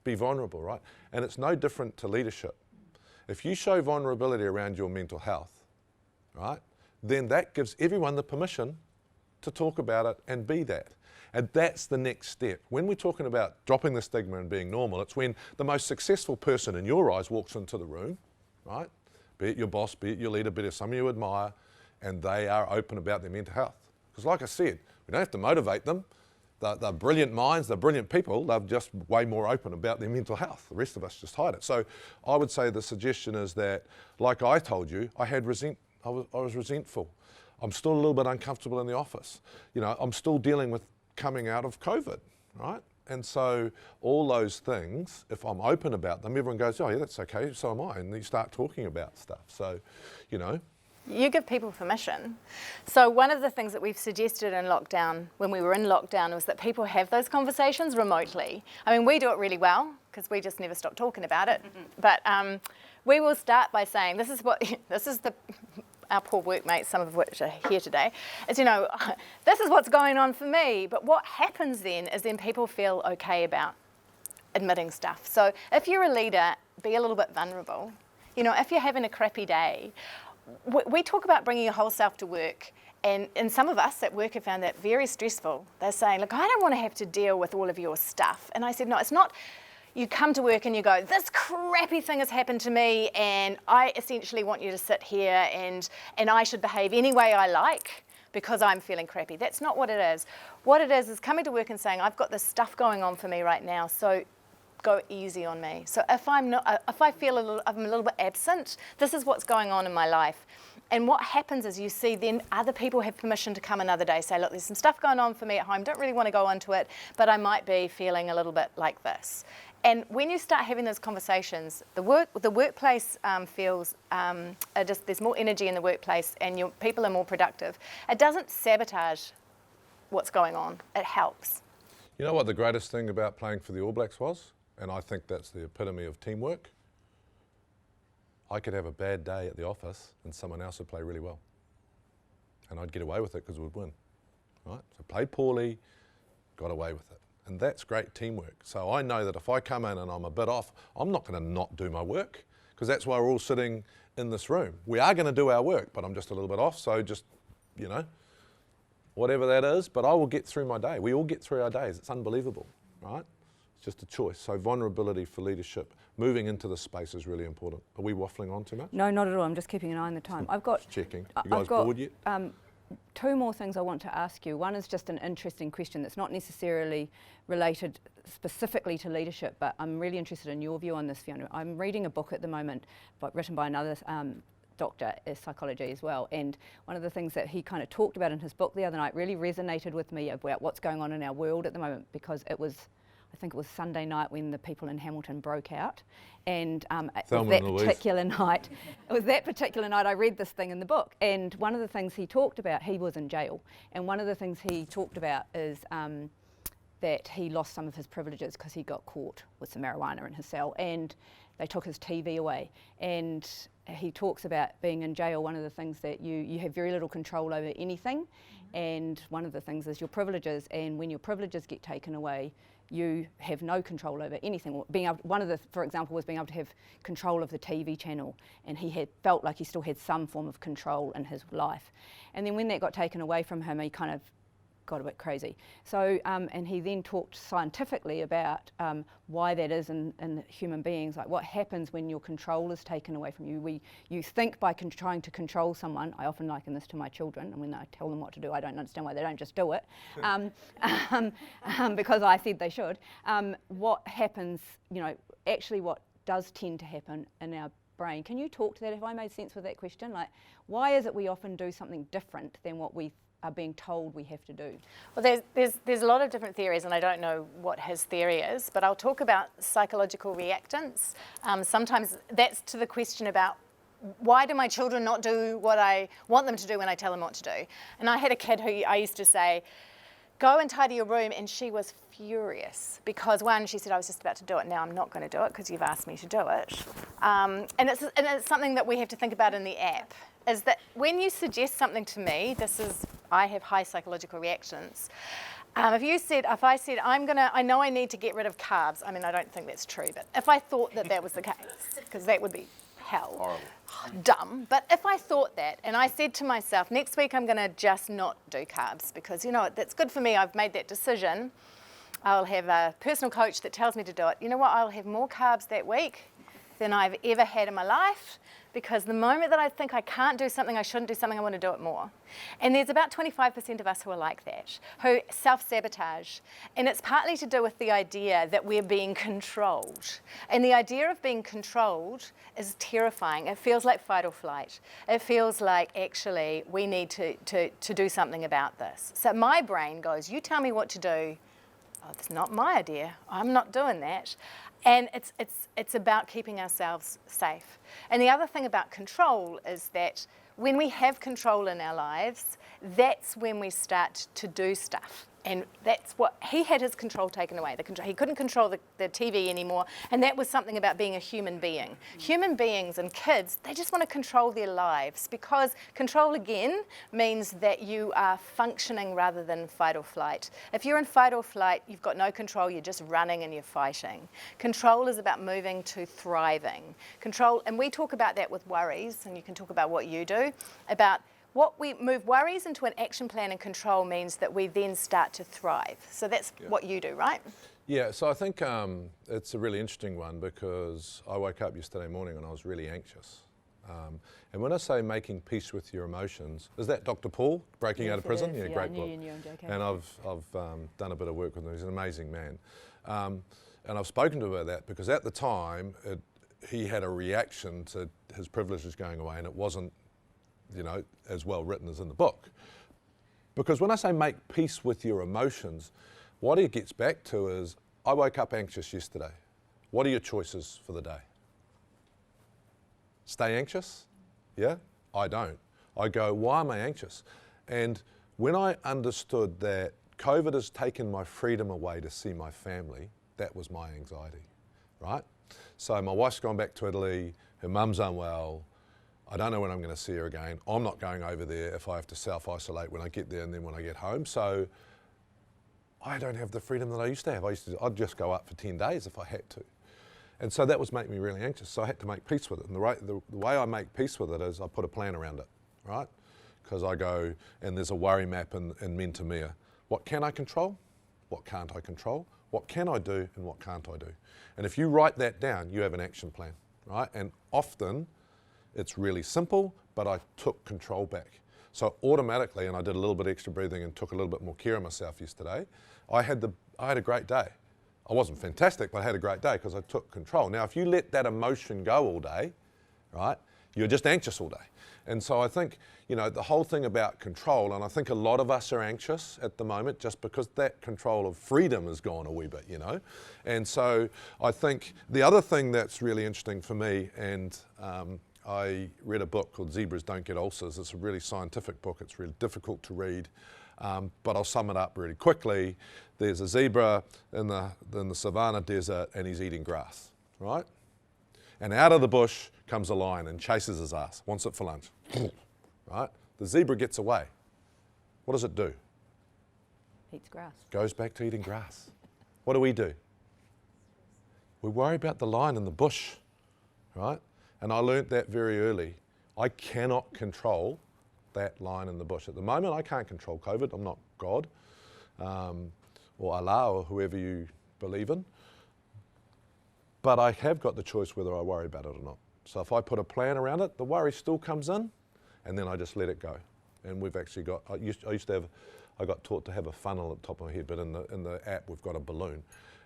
Be vulnerable, right? And it's no different to leadership. If you show vulnerability around your mental health, right, then that gives everyone the permission to talk about it and be that. And that's the next step. When we're talking about dropping the stigma and being normal, it's when the most successful person in your eyes walks into the room, right? Be it your boss, be it your leader, be it someone you admire, and they are open about their mental health. Because like I said, we don't have to motivate them. They're brilliant minds, they're brilliant people, they're just way more open about their mental health. The rest of us just hide it. So I would say the suggestion is that, like I told you, I was resentful. I'm still a little bit uncomfortable in the office. I'm still dealing with coming out of COVID, right? And so all those things, if I'm open about them, everyone goes, oh yeah, that's okay, so am I. And you start talking about stuff. So, You give people permission. So one of the things that we've suggested in lockdown, when we were in lockdown, was that people have those conversations remotely. I mean, we do it really well, because we just never stop talking about it. But we will start by saying, our poor workmates, some of which are here today, is, this is what's going on for me. But what happens then is people feel okay about admitting stuff. So if you're a leader, be a little bit vulnerable. If you're having a crappy day, we talk about bringing your whole self to work, And some of us at work have found that very stressful. They're saying, look, I don't want to have to deal with all of your stuff. And I said, no, it's not. You come to work and you go, this crappy thing has happened to me, and I essentially want you to sit here and I should behave any way I like because I'm feeling crappy. That's not what it is. What it is coming to work and saying, I've got this stuff going on for me right now, so go easy on me. So if I feel I'm a little bit absent, this is what's going on in my life. And what happens is you see then other people have permission to come another day, say, look, there's some stuff going on for me at home, don't really want to go into it, but I might be feeling a little bit like this. And when you start having those conversations, the workplace feels, there's more energy in the workplace and people are more productive. It doesn't sabotage what's going on, it helps. You know what the greatest thing about playing for the All Blacks was? And I think that's the epitome of teamwork. I could have a bad day at the office and someone else would play really well. And I'd get away with it because we'd win. Right? So played poorly, got away with it. And that's great teamwork. So I know that if I come in and I'm a bit off, I'm not going to not do my work, because that's why we're all sitting in this room. We are going to do our work, but I'm just a little bit off, so just, you know, whatever that is, but I will get through my day. We all get through our days. It's unbelievable, right? It's just a choice. So vulnerability for leadership, moving into this space is really important. Are we waffling on too much? No, not at all. I'm just keeping an eye on the time. I've got... Just checking. You guys bored yet? Two more things I want to ask you. One is just an interesting question that's not necessarily related specifically to leadership, but I'm really interested in your view on this, Fiona. I'm reading a book at the moment written by another doctor in psychology as well, and one of the things that he kind of talked about in his book the other night really resonated with me about what's going on in our world at the moment, because I think it was Sunday night when the people in Hamilton broke out, and it was that particular night I read this thing in the book, and one of the things he talked about, he was in jail, and one of the things he talked about is that he lost some of his privileges because he got caught with some marijuana in his cell, and they took his TV away. And he talks about being in jail, one of the things that you have very little control over anything, and one of the things is your privileges, and when your privileges get taken away, you have no control over anything. For example, was being able to have control of the TV channel, and he had felt like he still had some form of control in his life. And then when that got taken away from him, he kind of got a bit crazy. So, and he then talked scientifically about why that is in human beings, like what happens when your control is taken away from you. You think by trying to control someone, I often liken this to my children, and when I tell them what to do, I don't understand why they don't just do it, because I said they should. What happens, actually what does tend to happen in our brain. Can you talk to that, if I made sense with that question? Like, why is it we often do something different than what we are being told we have to do? Well, there's a lot of different theories, and I don't know what his theory is, but I'll talk about psychological reactants. Sometimes that's to the question about why do my children not do what I want them to do when I tell them what to do? And I had a kid who I used to say, go and tidy your room, and she was furious because, one, she said, I was just about to do it, now I'm not going to do it because you've asked me to do it. And it's something that we have to think about in the app, is that when you suggest something to me, I have high psychological reactions. If I said, I know I need to get rid of carbs, I mean, I don't think that's true, but if I thought that was the case, because that would be hell. Horrible. Dumb. But if I thought that, and I said to myself, next week I'm going to just not do carbs because, that's good for me, I've made that decision. I'll have a personal coach that tells me to do it. You know what, I'll have more carbs that week than I've ever had in my life, because the moment that I think I can't do something, I shouldn't do something, I want to do it more. And there's about 25% of us who are like that, who self-sabotage. And it's partly to do with the idea that we're being controlled. And the idea of being controlled is terrifying. It feels like fight or flight. It feels like, actually, we need to do something about this. So my brain goes, you tell me what to do. Oh, it's not my idea. I'm not doing that. And it's about keeping ourselves safe. And the other thing about control is that when we have control in our lives, that's when we start to do stuff. And that's what, he had his control taken away. He couldn't control the TV anymore, and that was something about being a human being. Human beings and kids, they just want to control their lives, because control, again, means that you are functioning rather than fight or flight. If you're in fight or flight, you've got no control, you're just running and you're fighting. Control is about moving to thriving. Control, and we talk about that with worries, and you can talk about what you do, about what we move worries into an action plan and control means that we then start to thrive. So that's what you do, right? Yeah, so I think it's a really interesting one because I woke up yesterday morning and I was really anxious. And when I say making peace with your emotions, is that Dr. Paul, Breaking Out of Prison? Yeah, great I book. knew you knew him, JK. And I've done a bit of work with him. He's an amazing man. And I've spoken to him about that because at the time he had a reaction to his privileges going away, and it wasn't, as well written as in the book. Because when I say make peace with your emotions, what he gets back to is, I woke up anxious yesterday. What are your choices for the day? Stay anxious? Yeah? I don't. I go, why am I anxious? And when I understood that COVID has taken my freedom away to see my family, that was my anxiety, right? So my wife's gone back to Italy, her mum's unwell, I don't know when I'm going to see her again. I'm not going over there if I have to self-isolate when I get there and then when I get home. So I don't have the freedom that I used to have. I'd just go up for 10 days if I had to. And so that was making me really anxious. So I had to make peace with it. And the way I make peace with it is I put a plan around it, right? Because I go, and there's a worry map in Mentemia. What can I control? What can't I control? What can I do and what can't I do? And if you write that down, you have an action plan, right? And often it's really simple, but I took control back. So automatically, and I did a little bit extra breathing and took a little bit more care of myself yesterday, I had a great day. I wasn't fantastic, but I had a great day because I took control. Now, if you let that emotion go all day, right, you're just anxious all day. And so I think, the whole thing about control, and I think a lot of us are anxious at the moment just because that control of freedom has gone a wee bit, And so I think the other thing that's really interesting for me, and I read a book called Zebras Don't Get Ulcers. It's a really scientific book. It's really difficult to read, but I'll sum it up really quickly. There's a zebra in the savannah desert and he's eating grass, right? And out of the bush comes a lion and chases his ass, wants it for lunch, right? The zebra gets away. What does it do? Eats grass. Goes back to eating grass. What do? We worry about the lion in the bush, right? And I learnt that very early. I cannot control that lion in the bush. At the moment, I can't control COVID. I'm not God or Allah or whoever you believe in. But I have got the choice whether I worry about it or not. So if I put a plan around it, the worry still comes in, and then I just let it go. And we've actually got, I got taught to have a funnel at the top of my head, but in the app we've got a balloon.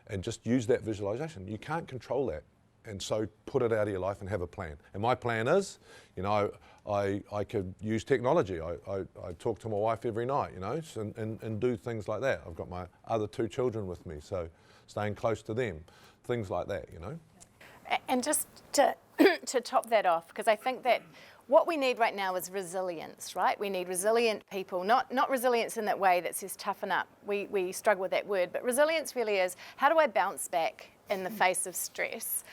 And just use that visualization. You can't control that. And so put it out of your life and have a plan. And my plan is, I could use technology. I talk to my wife every night, and do things like that. I've got my other 2 children with me, so staying close to them, things like that, And just to top that off, because I think that what we need right now is resilience, right? We need resilient people, not resilience in that way that says toughen up. We struggle with that word, but resilience really is, how do I bounce back in the face of stress?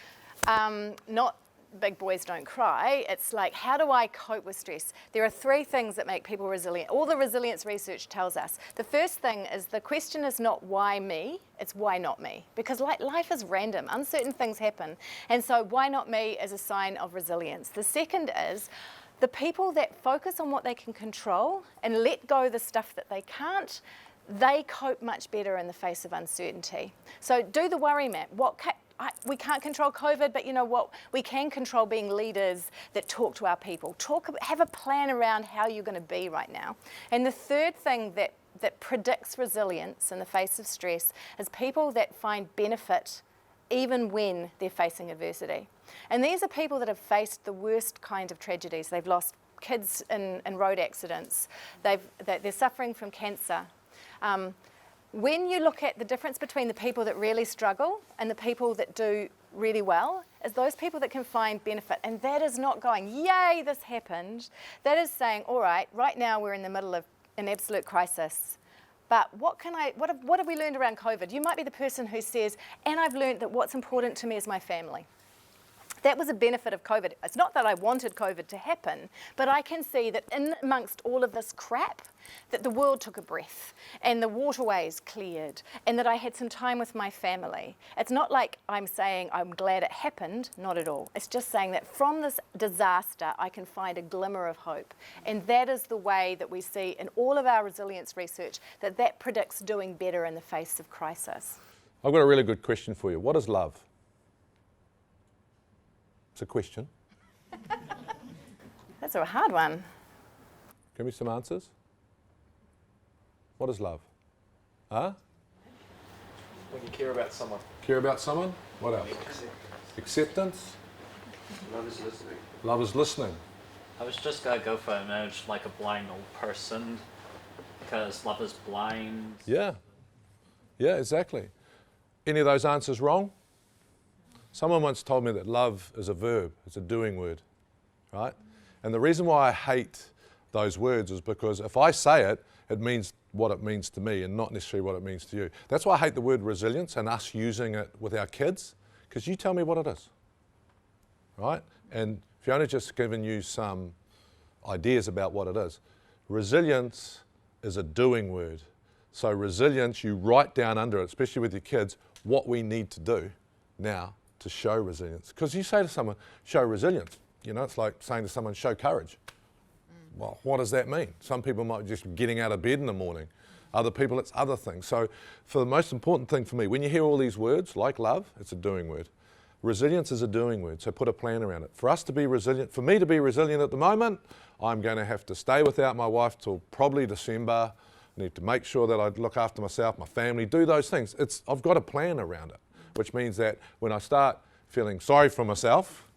Not big boys don't cry. It's like, how do I cope with stress? There are 3 things that make people resilient. All the resilience research tells us. The first thing is the question is not why me, it's why not me. Because life is random, uncertain things happen. And so why not me is a sign of resilience. The second is the people that focus on what they can control and let go the stuff that they can't, they cope much better in the face of uncertainty. So do the worry map. We can't control COVID, but you know what? We can control being leaders that talk to our people. Have a plan around how you're going to be right now. And the third thing that predicts resilience in the face of stress is people that find benefit even when they're facing adversity. And these are people that have faced the worst kind of tragedies. They've lost kids in road accidents. They're suffering from cancer. When you look at the difference between the people that really struggle and the people that do really well, is those people that can find benefit. And that is not going, yay, this happened. That is saying, all right now we're in the middle of an absolute crisis. But what have we learned around COVID? You might be the person who says, and I've learned that what's important to me is my family. That was a benefit of COVID. It's not that I wanted COVID to happen, but I can see that in amongst all of this crap, that the world took a breath and the waterways cleared and that I had some time with my family. It's not like I'm saying I'm glad it happened, not at all. It's just saying that from this disaster, I can find a glimmer of hope. And that is the way that we see in all of our resilience research that predicts doing better in the face of crisis. I've got a really good question for you. What is love? It's a question. That's a hard one. Give me some answers. What is love? Huh? When you care about someone. Care about someone? What else? Acceptance? Love is listening. Love is listening. I was just gonna go for an image like a blind old person, because love is blind. Yeah. Yeah, exactly. Any of those answers wrong? Someone once told me that love is a verb, it's a doing word, right? And the reason why I hate those words is because if I say it, it means what it means to me and not necessarily what it means to you. That's why I hate the word resilience and us using it with our kids, because you tell me what it is, right? And Fiona just given you some ideas about what it is. Resilience is a doing word. So resilience, you write down under it, especially with your kids, what we need to do now to show resilience. Because you say to someone, show resilience, you know, it's like saying to someone, show courage. Well, what does that mean? Some people might be just getting out of bed in the morning. Other people, it's other things. So for the most important thing for me, when you hear all these words, like love, it's a doing word. Resilience is a doing word, so put a plan around it. For us to be resilient, for me to be resilient at the moment, I'm going to have to stay without my wife till probably December. I need to make sure that I look after myself, my family, do those things. I've got a plan around it, which means that when I start feeling sorry for myself,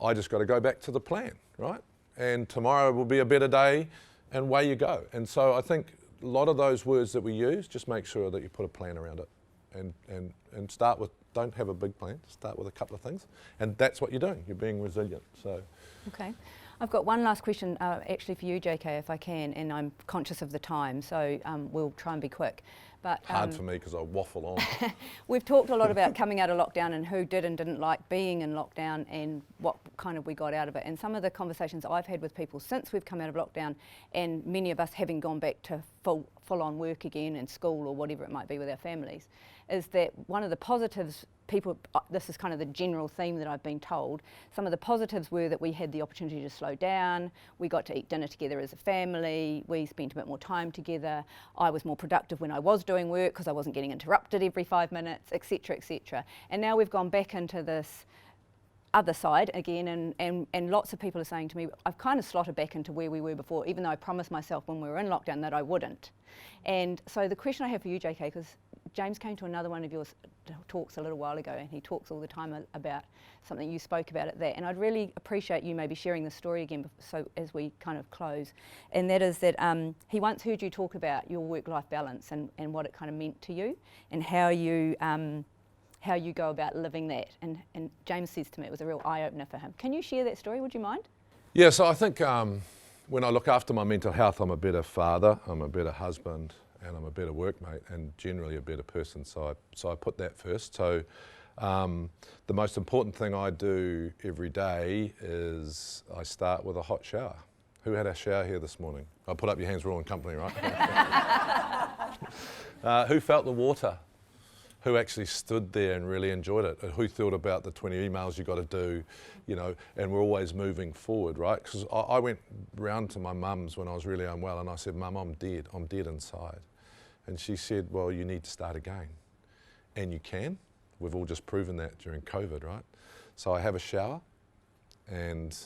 I just got to go back to the plan, right? And tomorrow will be a better day, and away you go. And so I think a lot of those words that we use, just make sure that you put a plan around it and start with, don't have a big plan, start with a couple of things. And that's what you're doing, you're being resilient. So. Okay. I've got one last question actually for you, JK, if I can, and I'm conscious of the time, so we'll try and be quick. But, hard for me because I waffle on. We've talked a lot about coming out of lockdown and who did and didn't like being in lockdown and what kind of we got out of it. And some of the conversations I've had with people since we've come out of lockdown, and many of us having gone back to full-on work again in school or whatever it might be with our families, is that one of the positives people, this is kind of the general theme that I've been told, some of the positives were that we had the opportunity to slow down, we got to eat dinner together as a family, we spent a bit more time together, I was more productive when I was doing work because I wasn't getting interrupted every 5 minutes, etc., etc. And now we've gone back into this other side again, and lots of people are saying to me, I've kind of slotted back into where we were before, even though I promised myself when we were in lockdown that I wouldn't. And so the question I have for you, JK, because James came to another one of your talks a little while ago, and he talks all the time about something you spoke about at that, and I'd really appreciate you maybe sharing the story again so as we kind of close. And that is that he once heard you talk about your work-life balance and what it kind of meant to you, and how you go about living that. And James says to me it was a real eye-opener for him. Can you share that story, would you mind? Yeah, so I think when I look after my mental health, I'm a better father, I'm a better husband, and I'm a better workmate, and generally a better person. So I put that first. So the most important thing I do every day is I start with a hot shower. Who had a shower here this morning? I'll put up your hands, we're all in company, right? Who felt the water? Who actually stood there and really enjoyed it? Who thought about the 20 emails you got to do, you know, and we're always moving forward, right? Because I went round to my mum's when I was really unwell and I said, Mum, I'm dead inside. And she said, well, you need to start again. And you can. We've all just proven that during COVID, right? So I have a shower and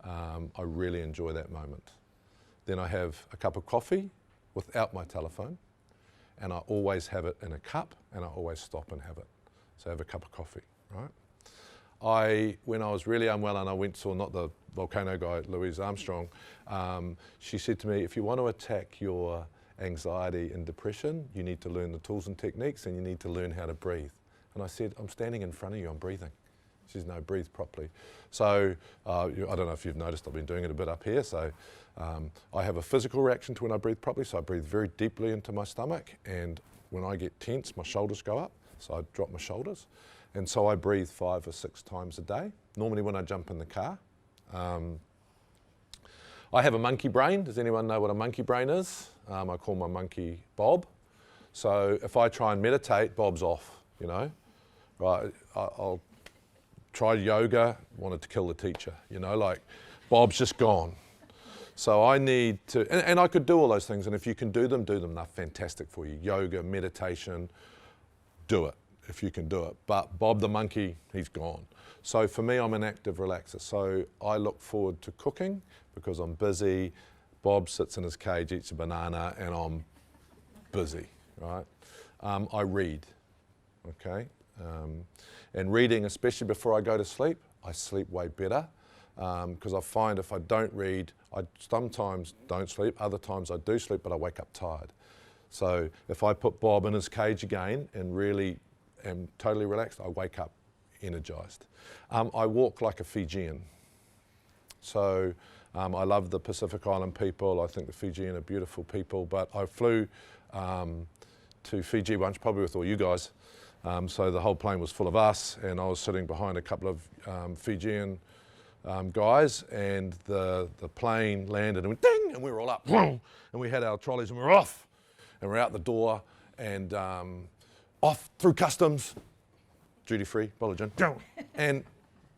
I really enjoy that moment. Then I have a cup of coffee without my telephone. And I always have it in a cup, and I always stop and have it. So I have a cup of coffee, right? When I was really unwell and I went saw not the volcano guy, Louise Armstrong, she said to me, if you want to attack your anxiety and depression, you need to learn the tools and techniques, and you need to learn how to breathe. And I said, I'm standing in front of you, I'm breathing. She says, no, breathe properly. So I don't know if you've noticed, I've been doing it a bit up here. So I have a physical reaction to when I breathe properly. So I breathe very deeply into my stomach. And when I get tense, my shoulders go up. So I drop my shoulders. And so I breathe 5 or 6 times a day, normally when I jump in the car. I have a monkey brain. Does anyone know what a monkey brain is? I call my monkey Bob. So if I try and meditate, Bob's off, you know. Right, I'll try yoga, wanted to kill the teacher, you know, like Bob's just gone. So I need to, and I could do all those things, and if you can do them, they're fantastic for you. Yoga, meditation, do it if you can do it. But Bob the monkey, he's gone. So for me, I'm an active relaxer. So I look forward to cooking because I'm busy. Bob sits in his cage, eats a banana, and I'm busy, right? I read, okay? And reading, especially before I go to sleep, I sleep way better because I find if I don't read, I sometimes don't sleep, other times I do sleep, but I wake up tired. So if I put Bob in his cage again and really am totally relaxed, I wake up energized. I walk like a Fijian. So I love the Pacific Island people. I think the Fijian are beautiful people, but I flew to Fiji once, probably with all you guys. So the whole plane was full of us, and I was sitting behind a couple of Fijian guys, and the plane landed and went ding, and we were all up, and we had our trolleys and we were off, and we're out the door and off through customs, duty free, bottle of gin, and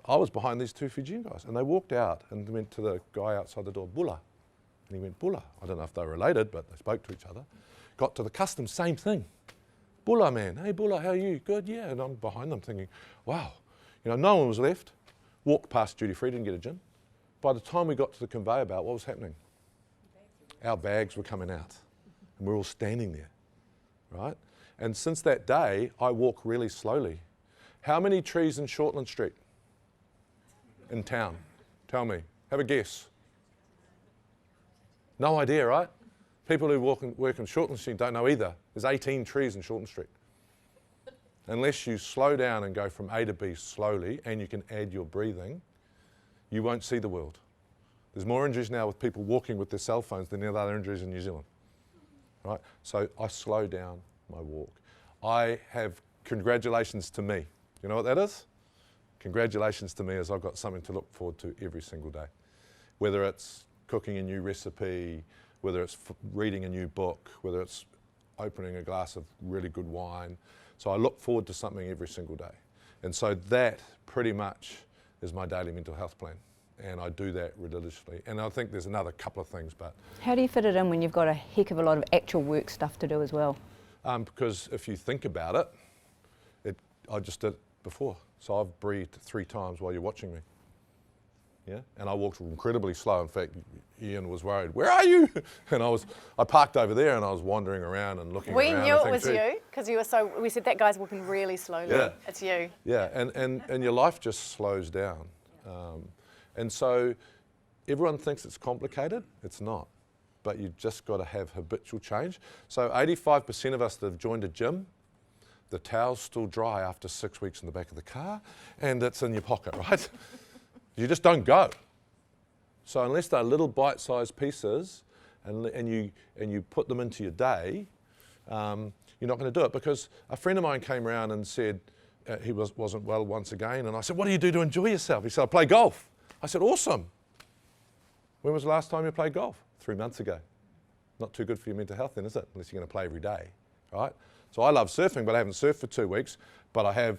I was behind these 2 Fijian guys, and they walked out and went to the guy outside the door, Bula, and he went, Bula. I don't know if they were related, but they spoke to each other. Got to the customs, same thing. Bula, man, hey Bula, how are you? Good, yeah. And I'm behind them thinking, wow, you know, no one was left. Walked past duty free, didn't get a gin. By the time we got to the conveyor belt, what was happening? Our bags were coming out, and we're all standing there, right? And since that day, I walk really slowly. How many trees in Shortland Street in town? Tell me, have a guess. No idea, right? People who work in Shortland Street don't know either. There's 18 trees in Shortland Street. Unless you slow down and go from A to B slowly, and you can add your breathing, you won't see the world. There's more injuries now with people walking with their cell phones than any other injuries in New Zealand, right? So I slow down my walk. I have congratulations to me. You know what that is? Congratulations to me as I've got something to look forward to every single day. Whether it's cooking a new recipe, whether it's reading a new book, whether it's opening a glass of really good wine. So I look forward to something every single day. And so that pretty much is my daily mental health plan. And I do that religiously. And I think there's another couple of things, but... How do you fit it in when you've got a heck of a lot of actual work stuff to do as well? Because if you think about it, I just did it before. So I've breathed 3 times while you're watching me. Yeah, and I walked incredibly slow. In fact, Ian was worried, where are you? And I parked over there and I was wandering around and looking around. We knew it was you because you were we said that guy's walking really slowly. Yeah. It's you. Yeah, and your life just slows down. And so everyone thinks it's complicated. It's not. But you've just got to have habitual change. So 85% of us that have joined a gym, the towel's still dry after 6 weeks in the back of the car and it's in your pocket, right? You just don't go. So unless they're little bite-sized pieces and you put them into your day, you're not going to do it. Because a friend of mine came around and said he wasn't well once again, and I said, what do you do to enjoy yourself? He said, I play golf. I said, awesome. When was the last time you played golf? 3 months ago. Not too good for your mental health then, is it? Unless you're going to play every day, right? So I love surfing, but I haven't surfed for 2 weeks, but I have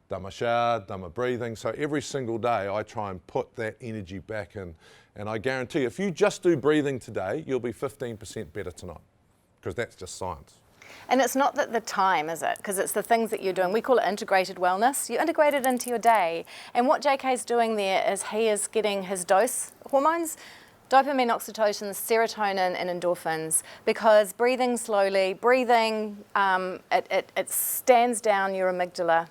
done my shower, done my breathing. So every single day I try and put that energy back in. And I guarantee if you just do breathing today, you'll be 15% better tonight, because that's just science. And it's not that the time, is it? Because it's the things that you're doing. We call it integrated wellness. You integrate it into your day. And what JK's doing there is he is getting his dose hormones, dopamine, oxytocin, serotonin and endorphins, because breathing slowly, it stands down your amygdala.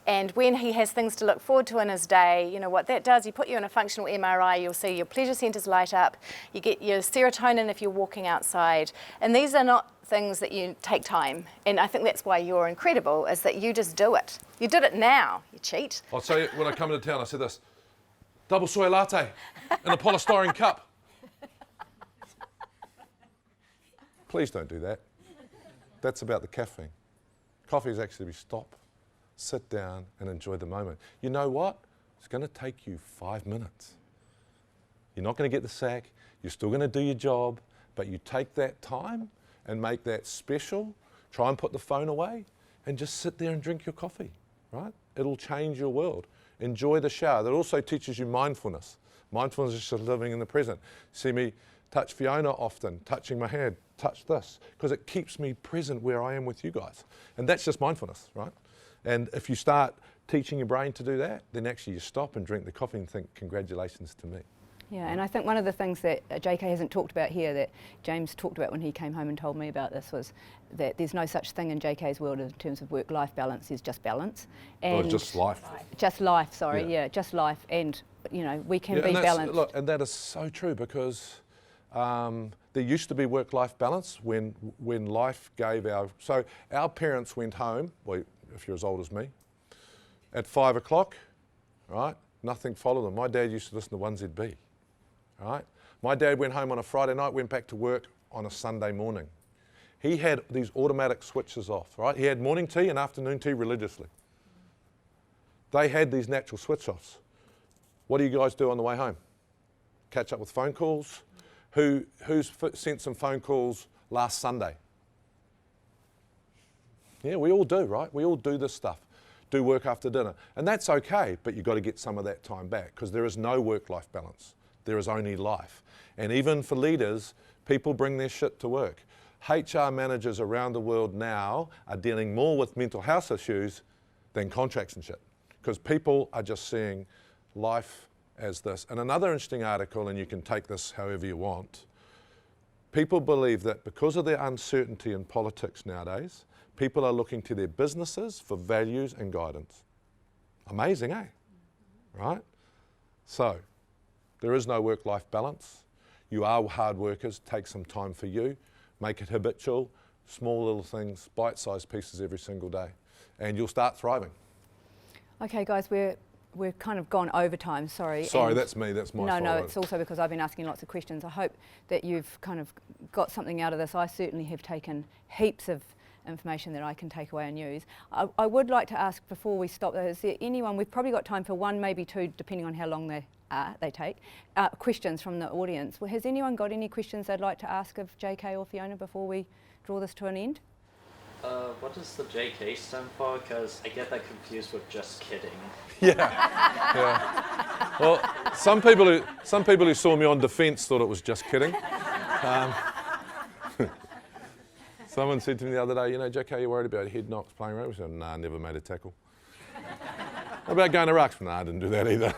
And when he has things to look forward to in his day, you know what that does, you put you in a functional MRI, you'll see your pleasure centres light up, you get your serotonin if you're walking outside. And these are not things that you take time. And I think that's why you're incredible, is that you just do it. You did it now, you cheat. I'll tell you, when I come into town, I said this, double soy latte in a polystyrene cup. Please don't do that. That's about the caffeine. Coffee is actually stop sit down and enjoy the moment. You know what? It's going to take you 5 minutes. You're not going to get the sack. You're still going to do your job, but you take that time and make that special. Try and put the phone away and just sit there and drink your coffee, right? It'll change your world. Enjoy the shower. That also teaches you mindfulness. Mindfulness is just living in the present. See me touch Fiona often, touching my hand, touch this, because it keeps me present where I am with you guys. And that's just mindfulness, right? And if you start teaching your brain to do that, then actually you stop and drink the coffee and think, congratulations to me. Yeah, and I think one of the things that JK hasn't talked about here that James talked about when he came home and told me about this was that there's no such thing in JK's world in terms of work-life balance. There's just balance. And just life. Just life, sorry, Yeah. yeah, just life. And, you know, we can be and balanced. Look, and that is so true because there used to be work-life balance when life gave so our parents went home, well, if you're as old as me, at 5 o'clock, right? Nothing followed them. My dad used to listen to 1ZB. Right? My dad went home on a Friday night, went back to work on a Sunday morning. He had these automatic switches off, right? He had morning tea and afternoon tea religiously. They had these natural switch offs. What do you guys do on the way home? Catch up with phone calls? Who's sent some phone calls last Sunday? Yeah, we all do, right? We all do this stuff. Do work after dinner. And that's okay, but you've got to get some of that time back because there is no work-life balance. There is only life. And even for leaders, people bring their shit to work. HR managers around the world now are dealing more with mental health issues than contracts and shit. Because people are just seeing life as this. And another interesting article, and you can take this however you want, people believe that because of the uncertainty in politics nowadays, people are looking to their businesses for values and guidance. Amazing, eh? Right? So, there is no work-life balance. You are hard workers. Take some time for you. Make it habitual. Small little things, bite-sized pieces every single day. And you'll start thriving. Okay, guys, we're kind of gone over time, sorry. Sorry, that's me. That's my fault. No, it's also because I've been asking lots of questions. I hope that you've kind of got something out of this. I certainly have taken heaps of information that I can take away and use. I would like to ask before we stop, though, is there anyone, we've probably got time for one, maybe two, depending on how long they take, questions from the audience. Well, has anyone got any questions they'd like to ask of JK or Fiona before we draw this to an end? What does the JK stand for? Because I get that confused with just kidding. Yeah. Well, some people who saw me on defence thought it was just kidding. Someone said to me the other day, you know, JK, you worried about head knocks playing rugby? I said, nah, never made a tackle. What about going to rucks? Nah, I didn't do that either.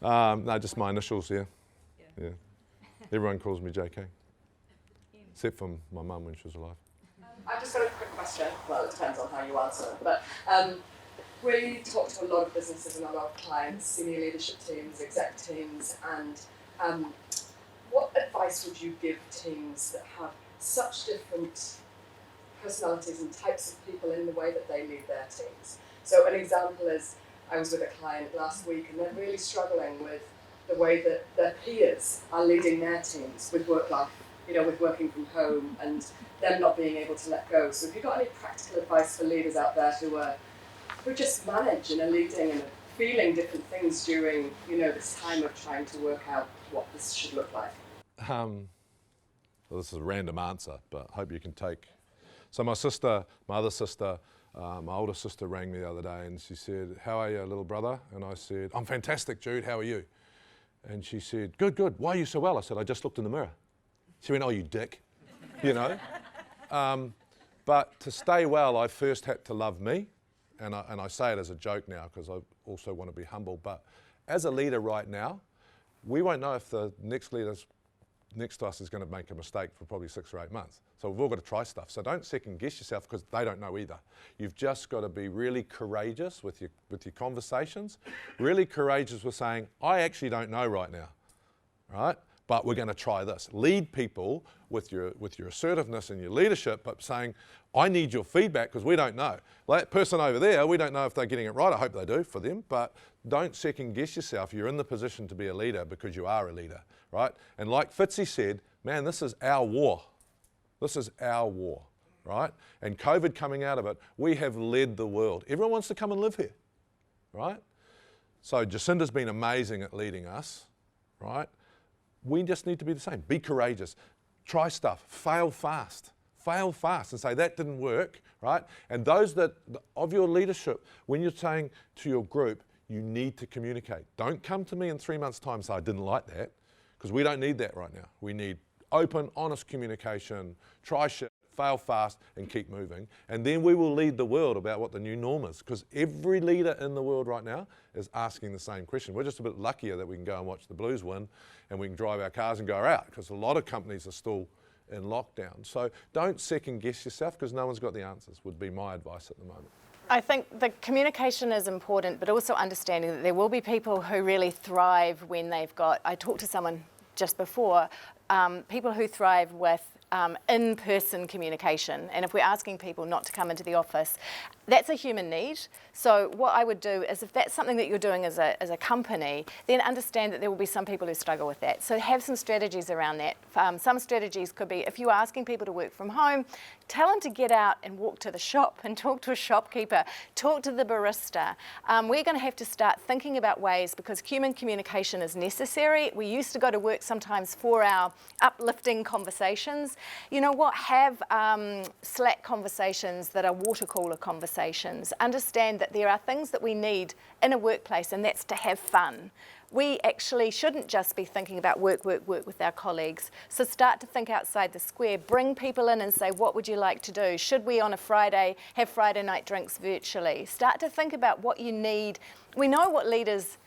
No, just my initials, yeah. Everyone calls me JK. Except for my mum when she was alive. I've just got a quick question. Well, it depends on how you answer it. But we talk to a lot of businesses and a lot of clients, senior leadership teams, exec teams, and what advice would you give teams that have such different personalities and types of people in the way that they lead their teams? So an example is, I was with a client last week and they're really struggling with the way that their peers are leading their teams with work life, you know, with working from home and them not being able to let go. So have you got any practical advice for leaders out there who just manage and are leading and are feeling different things during, you know, this time of trying to work out what this should look like? Well, this is a random answer, but I hope you can take. So my other sister, my older sister rang me the other day and she said, how are you, little brother? And I said, I'm fantastic, Jude, how are you? And she said, good, good, why are you so well? I said, I just looked in the mirror. She went, oh, you dick, you know? But to stay well, I first had to love me. And I say it as a joke now because I also want to be humble. But as a leader right now, we won't know if the next leader next to us is going to make a mistake for probably 6 or 8 months. So we've all got to try stuff. So don't second guess yourself because they don't know either. You've just got to be really courageous with your conversations, really courageous with saying, I actually don't know right now, right? But we're going to try this. Lead people with your assertiveness and your leadership, but saying, I need your feedback because we don't know. Like that person over there, we don't know if they're getting it right. I hope they do for them, but don't second guess yourself. You're in the position to be a leader because you are a leader, right? And like Fitzy said, man, this is our war. This is our war. right? And COVID coming out of it, we have led the world. Everyone wants to come and live here, right? So Jacinda's been amazing at leading us, right? We just need to be the same. Be courageous. Try stuff. Fail fast. Fail fast and say, that didn't work, right? And those that, of your leadership, when you're saying to your group, you need to communicate. Don't come to me in 3 months' time and say, I didn't like that, because we don't need that right now. We need open, honest communication, try shit, fail fast, and keep moving. And then we will lead the world about what the new norm is, because every leader in the world right now is asking the same question. We're just a bit luckier that we can go and watch the Blues win, and we can drive our cars and go out, because a lot of companies are still in lockdown. So don't second guess yourself, because no one's got the answers, would be my advice at the moment. I think the communication is important, but also understanding that there will be people who really thrive when they've got, I talked to someone just before, people who thrive with in-person communication. And if we're asking people not to come into the office, that's a human need. So what I would do is, if that's something that you're doing as a company, then understand that there will be some people who struggle with that. So have some strategies around that. Some strategies could be, if you're asking people to work from home, tell them to get out and walk to the shop and talk to a shopkeeper, talk to the barista. We're going to have to start thinking about ways, because human communication is necessary. We used to go to work sometimes for our uplifting conversations. You know what? Have Slack conversations that are water cooler conversations. Understand that there are things that we need in a workplace, and that's to have fun. We actually shouldn't just be thinking about work with our colleagues. So start to think outside the square. Bring people in and say, what would you like to do? Should we on a Friday have Friday night drinks virtually? Start to think about what you need. We know what leaders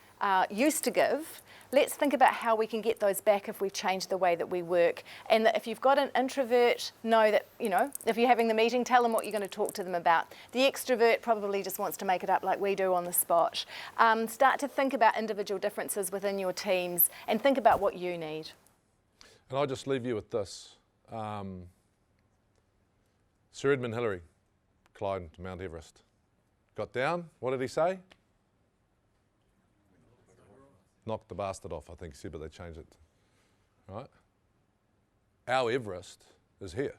used to give. Let's think about how we can get those back if we change the way that we work. And that if you've got an introvert, know that, you know, if you're having the meeting, tell them what you're going to talk to them about. The extrovert probably just wants to make it up like we do on the spot. Start to think about individual differences within your teams and think about what you need. And I'll just leave you with this. Sir Edmund Hillary climbed Mount Everest. Got down, what did he say? Knocked the bastard off, I think he said, but they changed it. Right? Our Everest is here.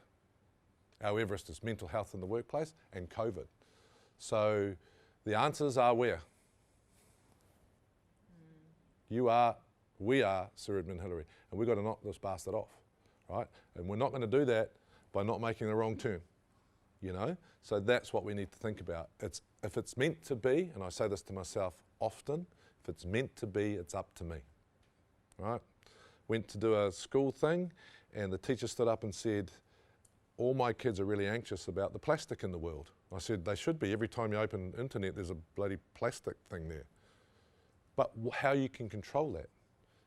Our Everest is mental health in the workplace and COVID. So the answers are where? You are, we are Sir Edmund Hillary, and we've got to knock this bastard off, right? And we're not going to do that by not making the wrong turn, you know? So that's what we need to think about. If it's meant to be, and I say this to myself often, if it's meant to be, it's up to me, right? Went to do a school thing, and the teacher stood up and said, all my kids are really anxious about the plastic in the world. I said, they should be. Every time you open the internet, there's a bloody plastic thing there. But how you can control that?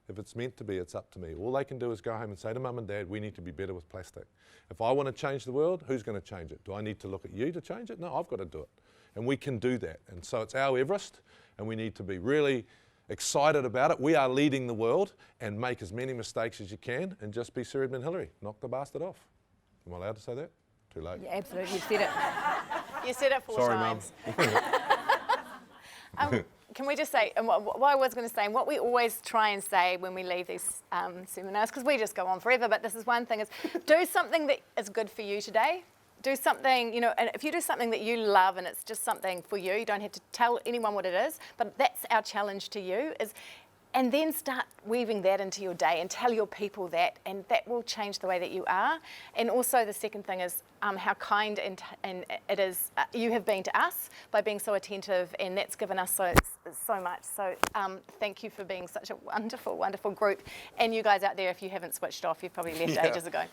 If it's meant to be, it's up to me. All they can do is go home and say to mum and dad, we need to be better with plastic. If I want to change the world, who's going to change it? Do I need to look at you to change it? No, I've got to do it. And we can do that. And so it's our Everest, and we need to be really excited about it. We are leading the world, and make as many mistakes as you can and just be Sir Edmund Hillary. Knock the bastard off. Am I allowed to say that? Too late. Yeah, absolutely, you've said it. You said it 4 Sorry, times. Mum. Can we just say, and what I was going to say, and what we always try and say when we leave these seminars, because we just go on forever, but this is one thing, is do something that is good for you today. Do something, you know, and if you do something that you love and it's just something for you, you don't have to tell anyone what it is, but that's our challenge to you, is, and then start weaving that into your day and tell your people that, and that will change the way that you are. And also the second thing is how kind and it is you have been to us by being so attentive, and that's given us so much. So thank you for being such a wonderful, wonderful group. And you guys out there, if you haven't switched off, you've probably left ages ago.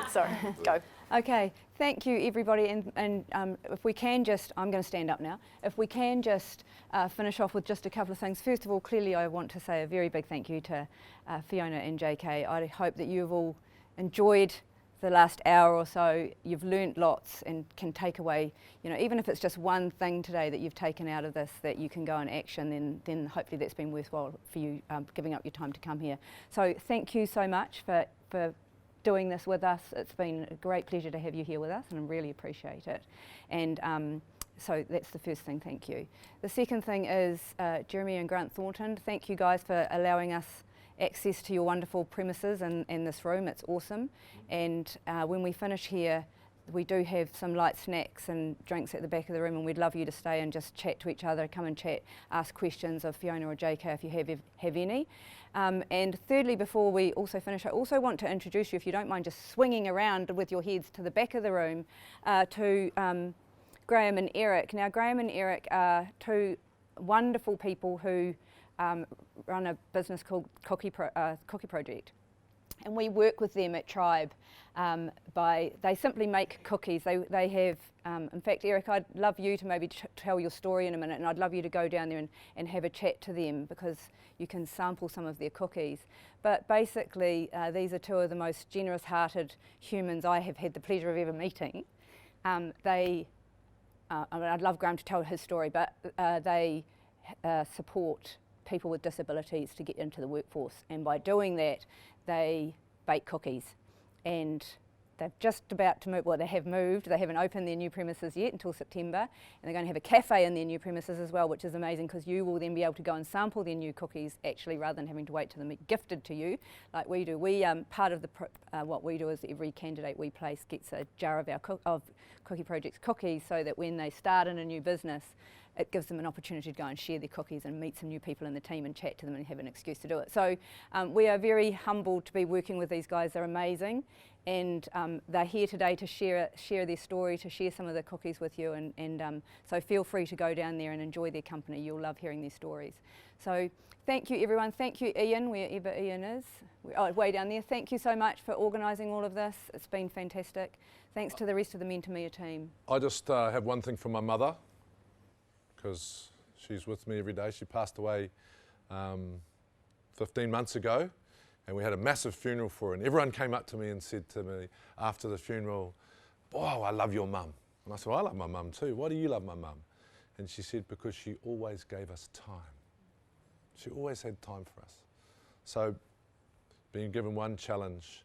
Sorry, go. Okay, thank you everybody, and if we can just, I'm going to stand up now, if we can just finish off with just a couple of things. First of all, clearly I want to say a very big thank you to Fiona and JK. I hope that you've all enjoyed the last hour or so. You've learnt lots and can take away, you know, even if it's just one thing today that you've taken out of this that you can go and action, then hopefully that's been worthwhile for you, giving up your time to come here. So thank you so much for doing this with us. It's been a great pleasure to have you here with us, and I really appreciate it. And so that's the first thing, thank you. The second thing is Jeremy and Grant Thornton, thank you guys for allowing us access to your wonderful premises and this room. It's awesome. And when we finish here, we do have some light snacks and drinks at the back of the room, and we'd love you to stay and just chat to each other, come and chat, ask questions of Fiona or JK if you have any. And thirdly, before we also finish, I also want to introduce you, if you don't mind just swinging around with your heads to the back of the room, to Graham and Eric. Now, Graham and Eric are two wonderful people who run a business called Cookie Project. And we work with them at Tribe they simply make cookies. They have, in fact, Eric, I'd love you to maybe tell your story in a minute, and I'd love you to go down there and have a chat to them, because you can sample some of their cookies. But basically, these are two of the most generous-hearted humans I have had the pleasure of ever meeting. I mean, I'd love Graham to tell his story, but they support people with disabilities to get into the workforce, and by doing that, they bake cookies. And they're just about to move, well, they have moved, they haven't opened their new premises yet until September, and they're going to have a cafe in their new premises as well, which is amazing, because you will then be able to go and sample their new cookies, actually, rather than having to wait till them gifted to you like we do. We part of what we do is every candidate we place gets a jar of our Cookie Project's cookies, so that when they start in a new business, it gives them an opportunity to go and share their cookies and meet some new people in the team and chat to them and have an excuse to do it. So we are very humbled to be working with these guys. They're amazing, and they're here today to share their story, to share some of the cookies with you, and so feel free to go down there and enjoy their company. You'll love hearing their stories. So thank you, everyone. Thank you, Ian, wherever Ian is. Way down there. Thank you so much for organising all of this. It's been fantastic. Thanks to the rest of the Mentemia team. I just have one thing from my mother, because she's with me every day. She passed away 15 months ago, and we had a massive funeral for her, and everyone came up to me and said to me after the funeral, "Oh, I love your mum." And I said, "Well, I love my mum too. Why do you love my mum?" And she said, "Because she always gave us time. She always had time for us." So being given one challenge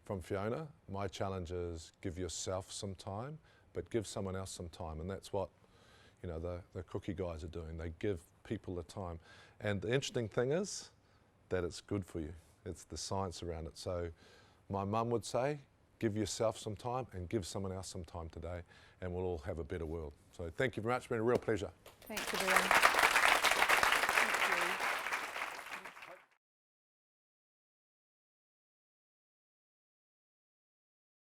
from Fiona, my challenge is give yourself some time, but give someone else some time, and that's what the cookie guys are doing. They give people the time. And the interesting thing is that it's good for you. It's the science around it. So my mum would say, give yourself some time and give someone else some time today, and we'll all have a better world. So thank you very much. It's been a real pleasure. Thanks, everyone.